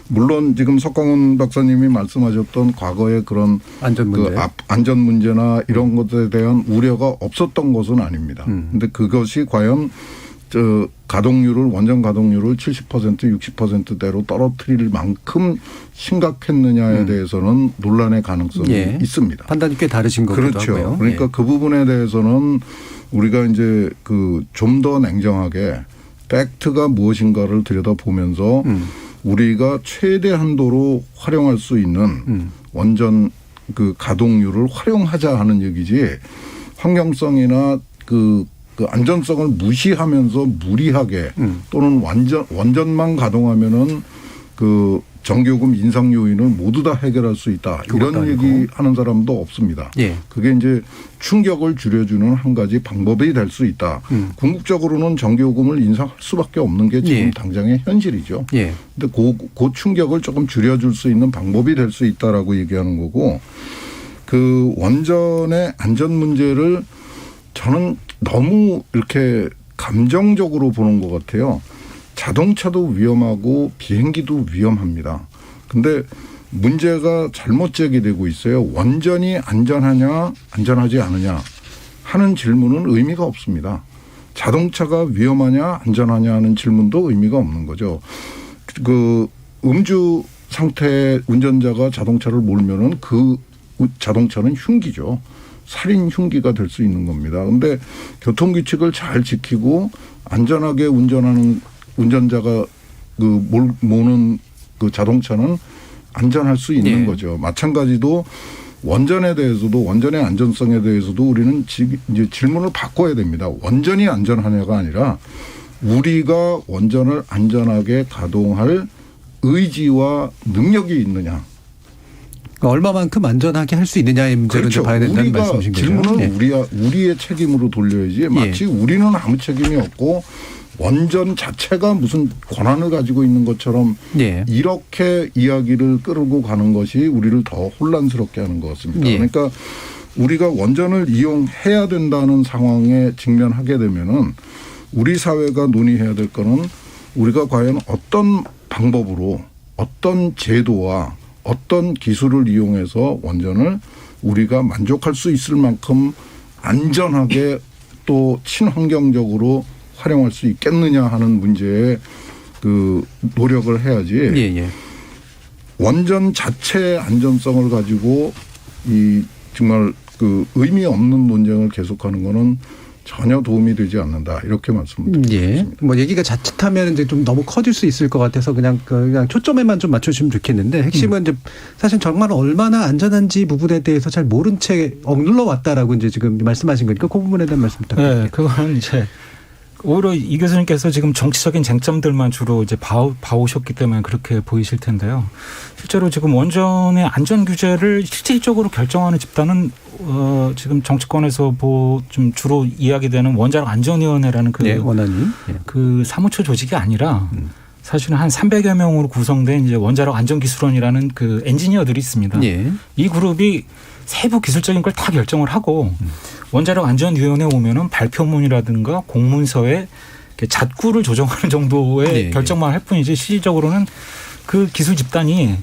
S10: 물론 지금 석광훈 박사님이 말씀하셨던 과거의 그런 안전 문제나 이런 것에 대한 우려가 없었던 것은 아닙니다. 그런데 그것이 과연 가동률을 원전 가동률을 70% 60%대로 떨어뜨릴 만큼 심각했느냐에 대해서는 논란의 가능성이 있습니다.
S3: 판단이 꽤 다르신 거기도
S10: 그렇죠.
S3: 하고요.
S10: 그러니까 그 부분에 대해서는 우리가 이제 좀 더 냉정하게 팩트가 무엇인가를 들여다보면서 우리가 최대 한도로 활용할 수 있는 원전 가동률을 활용하자 하는 얘기지 환경성이나 그 안전성을 무시하면서 무리하게 또는 원전만 가동하면은 전기요금 인상 요인을 모두 다 해결할 수 있다. 이런 얘기하는 사람도 없습니다. 그게 이제 충격을 줄여주는 한 가지 방법이 될 수 있다. 궁극적으로는 전기요금을 인상할 수밖에 없는 게 지금 당장의 현실이죠. 근데 그 충격을 조금 줄여줄 수 있는 방법이 될 수 있다라고 얘기하는 거고 원전의 안전 문제를 저는 너무 이렇게 감정적으로 보는 것 같아요. 자동차도 위험하고 비행기도 위험합니다. 근데 문제가 잘못 제기되고 있어요. 원전이 안전하냐 안전하지 않으냐 하는 질문은 의미가 없습니다. 자동차가 위험하냐 안전하냐 하는 질문도 의미가 없는 거죠. 음주 상태의 운전자가 자동차를 몰면은 그 자동차는 흉기죠. 살인 흉기가 될 수 있는 겁니다. 그런데 교통규칙을 잘 지키고 안전하게 운전하는 운전자가 모는 자동차는 안전할 수 있는 거죠. 마찬가지로 원전에 대해서도 원전의 안전성에 대해서도 우리는 이제 질문을 바꿔야 됩니다. 원전이 안전하냐가 아니라 우리가 원전을 안전하게 가동할 의지와 능력이 있느냐.
S3: 얼마만큼 안전하게 할 수 있느냐의 문제를 봐야 된다는 말씀이신 거죠.
S10: 질문을 우리의 책임으로 돌려야지 마치 우리는 아무 책임이 없고 원전 자체가 무슨 권한을 가지고 있는 것처럼 이렇게 이야기를 끌고 가는 것이 우리를 더 혼란스럽게 하는 것 같습니다. 그러니까 우리가 원전을 이용해야 된다는 상황에 직면하게 되면은 우리 사회가 논의해야 될 거는 우리가 과연 어떤 방법으로 어떤 제도와 어떤 기술을 이용해서 원전을 우리가 만족할 수 있을 만큼 안전하게 또 친환경적으로 활용할 수 있겠느냐 하는 문제에 노력을 해야지. 원전 자체의 안전성을 가지고 정말 의미 없는 논쟁을 계속하는 거는 전혀 도움이 되지 않는다. 이렇게 말씀드리겠습니다.
S3: 뭐 얘기가 자칫하면 이제 좀 너무 커질 수 있을 것 같아서 그냥 초점에만 좀 맞춰주시면 좋겠는데 핵심은 이제 사실 정말 얼마나 안전한지 부분에 대해서 잘 모른 채 억눌러 왔다라고 이제 지금 말씀하신 거니까 그 부분에 대한 말씀 부탁드립니다.
S11: 네, 그건 이제 오히려 이 교수님께서 지금 정치적인 쟁점들만 주로 이제 봐오셨기 때문에 그렇게 보이실 텐데요. 실제로 지금 원전의 안전 규제를 실질적으로 결정하는 집단은 지금 정치권에서 좀 주로 이야기되는 원자력 안전위원회라는 그 사무처 조직이 아니라 사실은 한 300여 명으로 구성된 이제 원자력 안전기술원이라는 그 엔지니어들이 있습니다. 이 그룹이 세부 기술적인 걸 다 결정을 하고 원자력 안전위원회 오면은 발표문이라든가 공문서에 잣구를 조정하는 정도의 결정만 할 뿐이지 실질적으로는 그 기술 집단이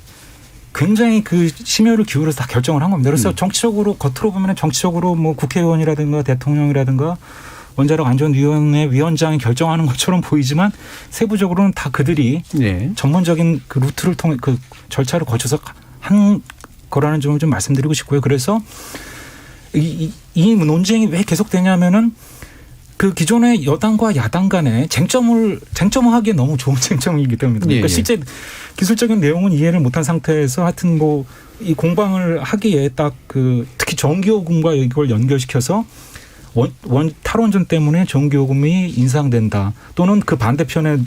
S11: 굉장히 심혈을 기울여서 다 결정을 한 겁니다. 그래서 정치적으로 겉으로 보면 정치적으로 뭐 국회의원이라든가 대통령이라든가 원자력 안전위원회 위원장이 결정하는 것처럼 보이지만 세부적으로는 다 그들이 전문적인 그 루트를 통해 그 절차를 거쳐서 한 거라는 점을 좀 말씀드리고 싶고요. 그래서 이 논쟁이 왜 계속되냐면은 그 기존의 여당과 야당 간에 쟁점을 하기에 너무 좋은 쟁점이기 때문입니다. 그러니까 실제 기술적인 내용은 이해를 못한 상태에서 하여튼 뭐 이 공방을 하기에 딱 특히 전기요금과 이걸 연결시켜서 탈원전 때문에 전기요금이 인상된다. 또는 그 반대편의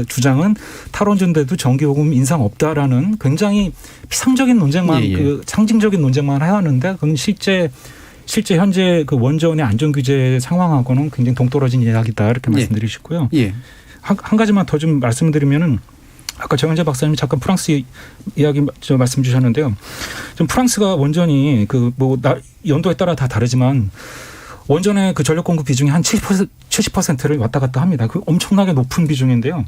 S11: 주장은 탈원전돼도 전기요금 인상 없다라는 굉장히 피상적인 논쟁만 상징적인 논쟁만 해왔는데 그건 실제 실제 현재 그 원전의 안전 규제 상황하고는 굉장히 동떨어진 이야기다 이렇게 말씀드리시고요. 한 가지만 더 좀 말씀드리면은 아까 정현재 박사님이 잠깐 프랑스 이야기 말씀 주셨는데요. 좀 프랑스가 원전이 그 뭐 연도에 따라 다 다르지만 원전의 그 전력 공급 비중이 한 70%를 왔다 갔다 합니다. 그 엄청나게 높은 비중인데요.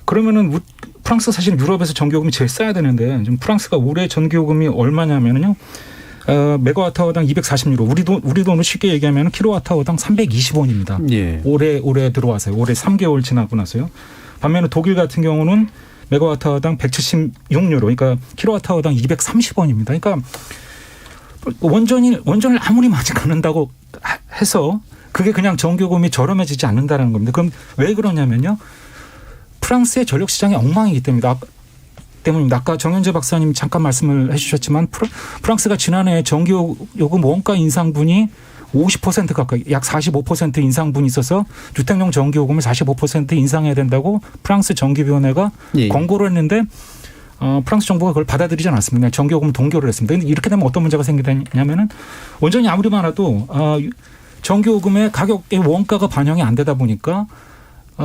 S11: 그러면은 프랑스 사실은 유럽에서 전기요금이 제일 싸야 되는데 지금 프랑스가 올해 전기요금이 얼마냐면요. 메가와트아워당 240유로. 우리 돈으로 쉽게 얘기하면 킬로와트아워당 320원입니다.
S3: 예.
S11: 올해 들어와서요. 올해 3개월 지나고 나서요. 반면에 독일 같은 경우는 메가와트아워당 176유로. 그러니까 킬로와트아워당 230원입니다. 그러니까 원전을 아무리 많이 갖는다고 해서 그게 그냥 전기요금이 저렴해지지 않는다는 겁니다. 그럼 왜 그러냐면요. 프랑스의 전력 시장이 엉망이기 때문입니다. 아까 정현재 박사님 잠깐 말씀을 해주셨지만 프랑스가 지난해 전기요금 원가 인상분이 50% 가까이 약 45% 인상분이 있어서 주택용 전기요금을 45% 인상해야 된다고 프랑스 전기위원회가 권고를 했는데 프랑스 정부가 그걸 받아들이지 않았습니다. 전기요금을 동결을 했습니다. 근데 이렇게 되면 어떤 문제가 생기냐면은 원전이 아무리 많아도 전기요금의 가격의 원가가 반영이 안 되다 보니까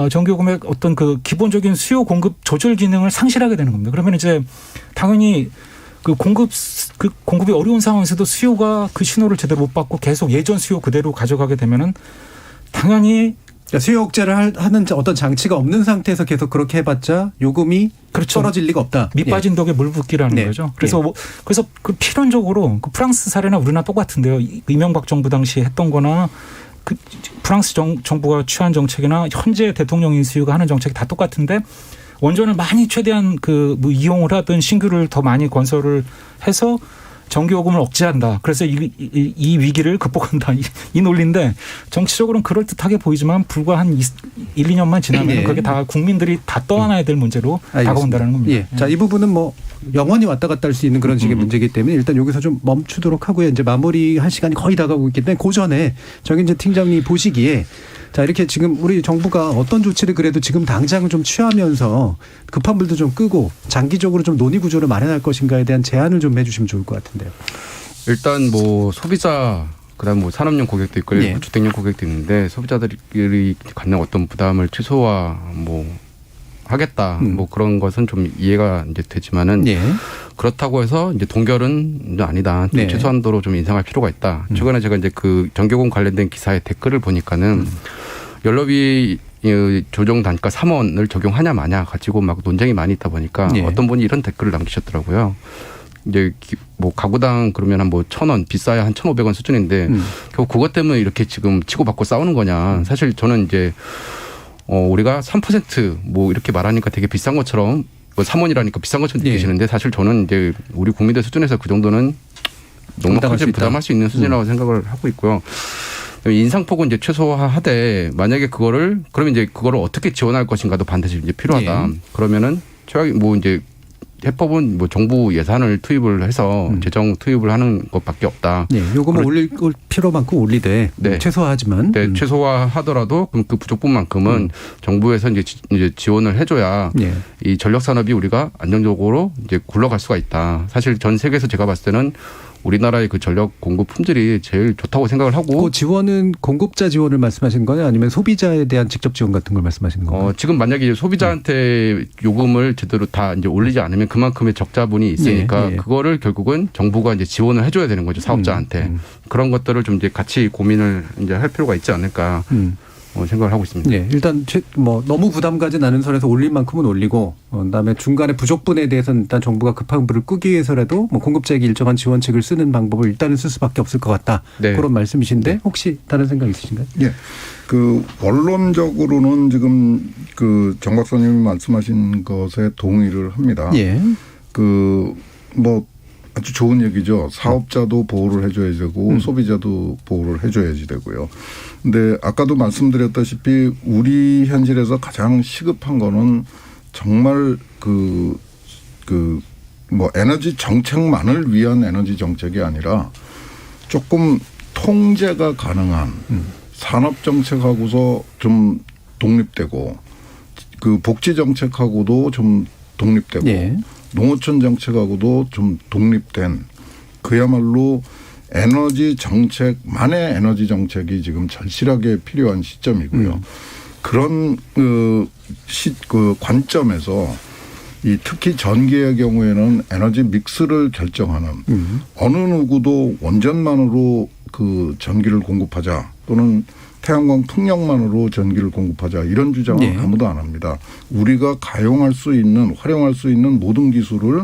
S11: 전기요금의 어떤 그 기본적인 수요 공급 조절 기능을 상실하게 되는 겁니다. 그러면 이제 당연히 그 공급이 어려운 상황에서도 수요가 그 신호를 제대로 못 받고 계속 예전 수요 그대로 가져가게 되면은 당연히
S3: 수요 억제를 하는 어떤 장치가 없는 상태에서 계속 그렇게 해봤자 요금이 떨어질 리가 없다.
S11: 밑 빠진 독에 물 붓기라는 거죠. 그래서 그래서 그 필연적으로 그 프랑스 사례나 우리나라 똑같은데요. 이명박 정부 당시에 했던 거나 그 프랑스 정부가 취한 정책이나 현재 대통령 인수위가 하는 정책이 다 똑같은데 원전을 많이 최대한 뭐 이용을 하든 신규를 더 많이 건설을 해서 전기요금을 억제한다. 그래서 이 위기를 극복한다. 이 논리인데 정치적으로는 그럴듯하게 보이지만 불과 한 1, 2년만 지나면 그게 다 국민들이 다 떠안아야 될 문제로 다가온다는 겁니다.
S3: 자, 이 부분은 뭐 영원히 왔다 갔다 할 수 있는 그런 식의 문제이기 때문에 일단 여기서 좀 멈추도록 하고요. 이제 마무리할 시간이 거의 다가오고 있기 때문에 그 전에 정현재 팀장님 보시기에 자, 이렇게 지금 우리 정부가 어떤 조치를 그래도 지금 당장 좀 취하면서 급한 불도 좀 끄고 장기적으로 좀 논의 구조를 마련할 것인가에 대한 제안을 좀 해주시면 좋을 것 같은데요.
S9: 일단 뭐 소비자 그다음 뭐 산업용 고객도 있고 주택용 고객도 있는데 소비자들이 갖는 어떤 부담을 최소화 뭐 하겠다 뭐 그런 것은 좀 이해가 이제 되지만은 그렇다고 해서 이제 동결은 아니다. 좀 최소한도로 좀 인상할 필요가 있다. 최근에 제가 이제 그 전기요금 관련된 기사의 댓글을 보니까는 연료비 조정 단가 3원을 적용하냐 마냐 가지고 막 논쟁이 많이 있다 보니까 어떤 분이 이런 댓글을 남기셨더라고요. 이제 뭐 가구당 그러면 한 뭐 1,000원 비싸야 한 1,500원 수준인데 결국 그것 때문에 이렇게 지금 치고받고 싸우는 거냐. 사실 저는 이제 우리가 3% 뭐 이렇게 말하니까 되게 비싼 것처럼 3원이라니까 비싼 것처럼 느끼시는데 사실 저는 이제 우리 국민들 수준에서 그 정도는 넉넉하게 부담할 수 있는 수준이라고 생각을 하고 있고요. 인상폭은 이제 최소화하되 만약에 그러면 이제 그거를 어떻게 지원할 것인가도 반드시 이제 필요하다. 그러면은 최악의 뭐 이제 해법은 뭐 정부 예산을 투입을 해서 재정 투입을 하는 것밖에 없다.
S3: 요금을 올릴 필요만큼 올리되 최소화하지만
S9: 최소화하더라도 그럼 그 부족분만큼은 정부에서 이제 지원을 해줘야 이 전력 산업이 우리가 안정적으로 이제 굴러갈 수가 있다. 사실 전 세계에서 제가 봤을 때는 우리나라의 그 전력 공급 품질이 제일 좋다고 생각을 하고.
S3: 그 지원은 공급자 지원을 말씀하시는 거냐 아니면 소비자에 대한 직접 지원 같은 걸 말씀하시는 건가요?
S9: 지금 만약에 소비자한테 요금을 제대로 다 이제 올리지 않으면 그만큼의 적자분이 있으니까 그거를 결국은 정부가 이제 지원을 해줘야 되는 거죠. 사업자한테. 그런 것들을 좀 이제 같이 고민을 이제 할 필요가 있지 않을까. 생각을 하고 있습니다.
S3: 일단 뭐 너무 부담 가지 않은 선에서 올릴 만큼은 올리고 그다음에 중간에 부족분에 대해서는 일단 정부가 급한 불을 끄기 위해서라도 뭐 공급자에게 일정한 지원책을 쓰는 방법을 일단은 쓸 수밖에 없을 것 같다. 그런 말씀이신데 혹시 다른 생각 있으신가요?
S10: 그 원론적으로는 지금 그 정 박사님이 말씀하신 것에 동의를 합니다. 그 뭐 아주 좋은 얘기죠. 사업자도 보호를 해줘야 되고 소비자도 보호를 해줘야지 되고요. 근데 아까도 말씀드렸다시피 우리 현실에서 가장 시급한 거는 정말 뭐 에너지 정책만을 위한 에너지 정책이 아니라 조금 통제가 가능한 산업 정책하고서 좀 독립되고 그 복지 정책하고도 좀 독립되고 농어촌 정책하고도 좀 독립된 그야말로 에너지 정책만의 에너지 정책이 지금 절실하게 필요한 시점이고요. 그런 그 관점에서 특히 전기의 경우에는 에너지 믹스를 결정하는 어느 누구도 원전만으로 그 전기를 공급하자 또는 태양광 풍력만으로 전기를 공급하자 이런 주장은 아무도 안 합니다. 우리가 활용할 수 있는 모든 기술을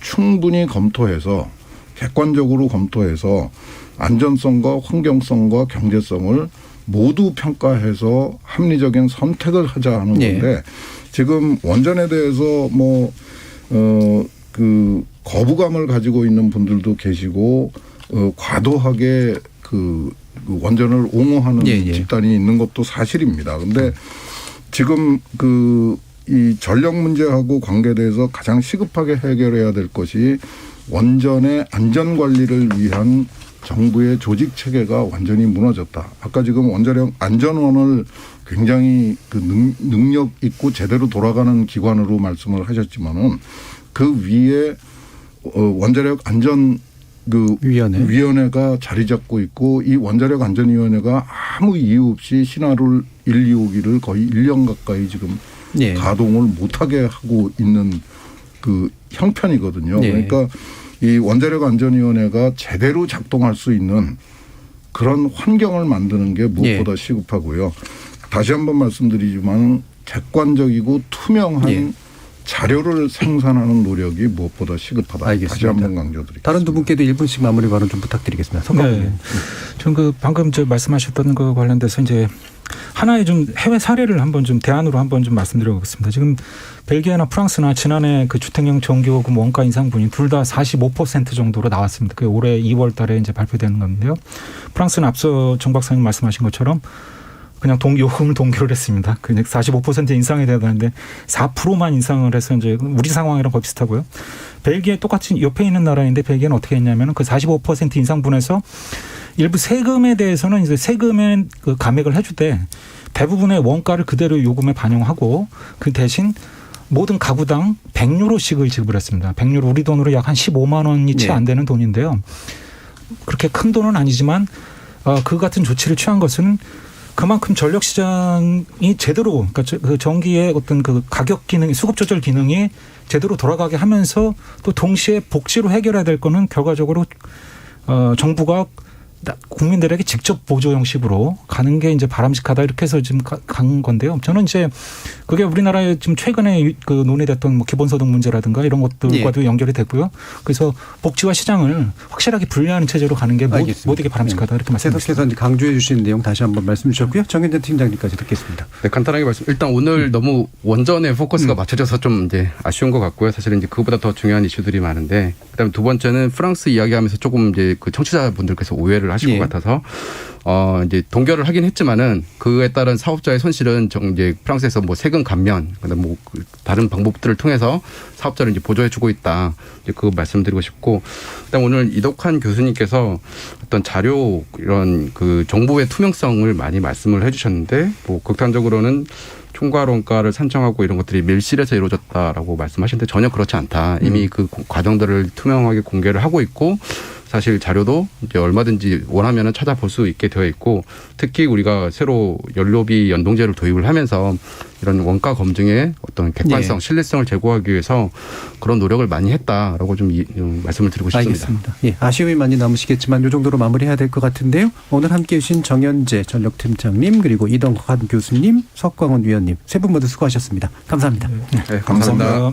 S10: 충분히 검토해서 객관적으로 검토해서 안전성과 환경성과 경제성을 모두 평가해서 합리적인 선택을 하자 하는 건데 지금 원전에 대해서 그 거부감을 가지고 있는 분들도 계시고 과도하게 그 원전을 옹호하는 집단이 있는 것도 사실입니다. 그런데 지금 이 전력 문제하고 관계돼서 가장 시급하게 해결해야 될 것이 원전의 안전 관리를 위한 정부의 조직 체계가 완전히 무너졌다. 아까 지금 원자력 안전원을 굉장히 그 능력 있고 제대로 돌아가는 기관으로 말씀을 하셨지만은 그 위에 원자력 안전 위원회가 자리 잡고 있고 이 원자력 안전위원회가 아무 이유 없이 신화를 1, 2호기를 거의 1년 가까이 지금 가동을 못하게 하고 있는 그 형편이거든요. 그러니까 이 원자력 안전위원회가 제대로 작동할 수 있는 그런 환경을 만드는 게 무엇보다 시급하고요. 다시 한번 말씀드리지만 객관적이고 투명한 자료를 생산하는 노력이 무엇보다 시급하다.
S3: 알겠습니다.
S10: 다시 한번 강조드리겠습니다.
S3: 다른 두 분께도 1분씩 마무리 발언 좀 부탁드리겠습니다.
S11: 네. 전 방금 말씀하셨던 거 관련돼서 이제 하나의 좀 해외 사례를 한번 좀 대안으로 한번 좀 말씀드려보겠습니다. 지금 벨기에나 프랑스나 지난해 그 주택용 전기요금 원가 인상분이 둘 다 45% 정도로 나왔습니다. 그게 올해 2월 달에 이제 발표되는 건데요. 프랑스는 앞서 정 박사님 말씀하신 것처럼 그냥 요금을 동결을 했습니다. 그냥 45% 인상이 돼야 되는데 4%만 인상을 해서 이제 우리 상황이랑 거의 비슷하고요. 벨기에 똑같이 옆에 있는 나라인데 벨기에는 어떻게 했냐면은 그 45% 인상분에서 일부 세금에 대해서는 이제 세금에 그 감액을 해주되 대부분의 원가를 그대로 요금에 반영하고 그 대신 모든 가구당 100유로씩을 지급했습니다. 100유로 우리 돈으로 약 한 15만 원이 채 안 되는 돈인데요. 그렇게 큰 돈은 아니지만 그 같은 조치를 취한 것은 그만큼 전력 시장이 제대로 그러니까 그 전기의 어떤 그 가격 기능이 수급 조절 기능이 제대로 돌아가게 하면서 또 동시에 복지로 해결해야 될 거는 결과적으로 정부가 국민들에게 직접 보조 형식으로 가는 게 이제 바람직하다 이렇게 해서 지금 간 건데요. 저는 이제 그게 우리나라에 지금 최근에 그 논의됐던 뭐 기본소득 문제라든가 이런 것들과도 연결이 되고요. 그래서 복지와 시장을 확실하게 분리하는 체제로 가는 게 모두에게 바람직하다 이렇게 말씀드립니다.
S3: 계속해서 강조해 주신 내용 다시 한번 말씀 주셨고요. 정현재 팀장님까지 듣겠습니다.
S9: 네, 간단하게 일단 오늘 너무 원전에 포커스가 맞춰져서 좀 이제 아쉬운 것 같고요. 사실은 이제 그보다 더 중요한 이슈들이 많은데, 그다음에 두 번째는 프랑스 이야기하면서 조금 이제 그 청취자분들께서 오해를 하실 것 같아서 이제 동결을 하긴 했지만은 그에 따른 사업자의 손실은 이제 프랑스에서 뭐 세금 감면, 그다음 뭐 다른 방법들을 통해서 사업자를 이제 보조해주고 있다. 이제 그거 말씀드리고 싶고, 그다음 오늘 이덕환 교수님께서 어떤 자료 이런 그 정보의 투명성을 많이 말씀을 해주셨는데, 뭐 극단적으로는 총괄 원가를 산정하고 이런 것들이 밀실에서 이루어졌다라고 말씀하시는데 전혀 그렇지 않다. 이미 그 과정들을 투명하게 공개를 하고 있고. 사실 자료도 이제 얼마든지 원하면은 찾아볼 수 있게 되어 있고, 특히 우리가 새로 연료비 연동제를 도입을 하면서 이런 원가 검증의 어떤 객관성, 신뢰성을 제고하기 위해서 그런 노력을 많이 했다라고 좀 말씀을 드리고 싶습니다.
S3: 알겠습니다. 아쉬움이 많이 남으시겠지만 이 정도로 마무리해야 될 것 같은데요. 오늘 함께해 주신 정현재 전력팀장님 그리고 이덕환 교수님, 석광훈 위원님 세 분 모두 수고하셨습니다. 감사합니다.
S9: 네, 감사합니다.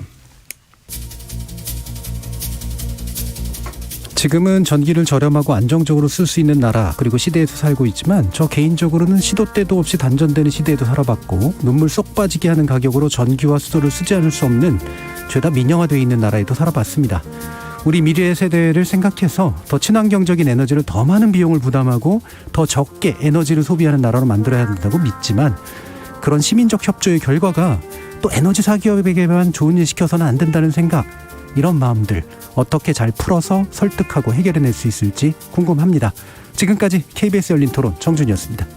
S3: 지금은 전기를 저렴하고 안정적으로 쓸 수 있는 나라 그리고 시대에서 살고 있지만 저 개인적으로는 시도 때도 없이 단전되는 시대에도 살아봤고 눈물 쏙 빠지게 하는 가격으로 전기와 수도를 쓰지 않을 수 없는 죄다 민영화되어 있는 나라에도 살아봤습니다. 우리 미래의 세대를 생각해서 더 친환경적인 에너지를 더 많은 비용을 부담하고 더 적게 에너지를 소비하는 나라로 만들어야 한다고 믿지만 그런 시민적 협조의 결과가 또 에너지 사기업에게만 좋은 일 시켜서는 안 된다는 생각, 이런 마음들 어떻게 잘 풀어서 설득하고 해결해낼 수 있을지 궁금합니다. 지금까지 KBS 열린 토론 정준이었습니다.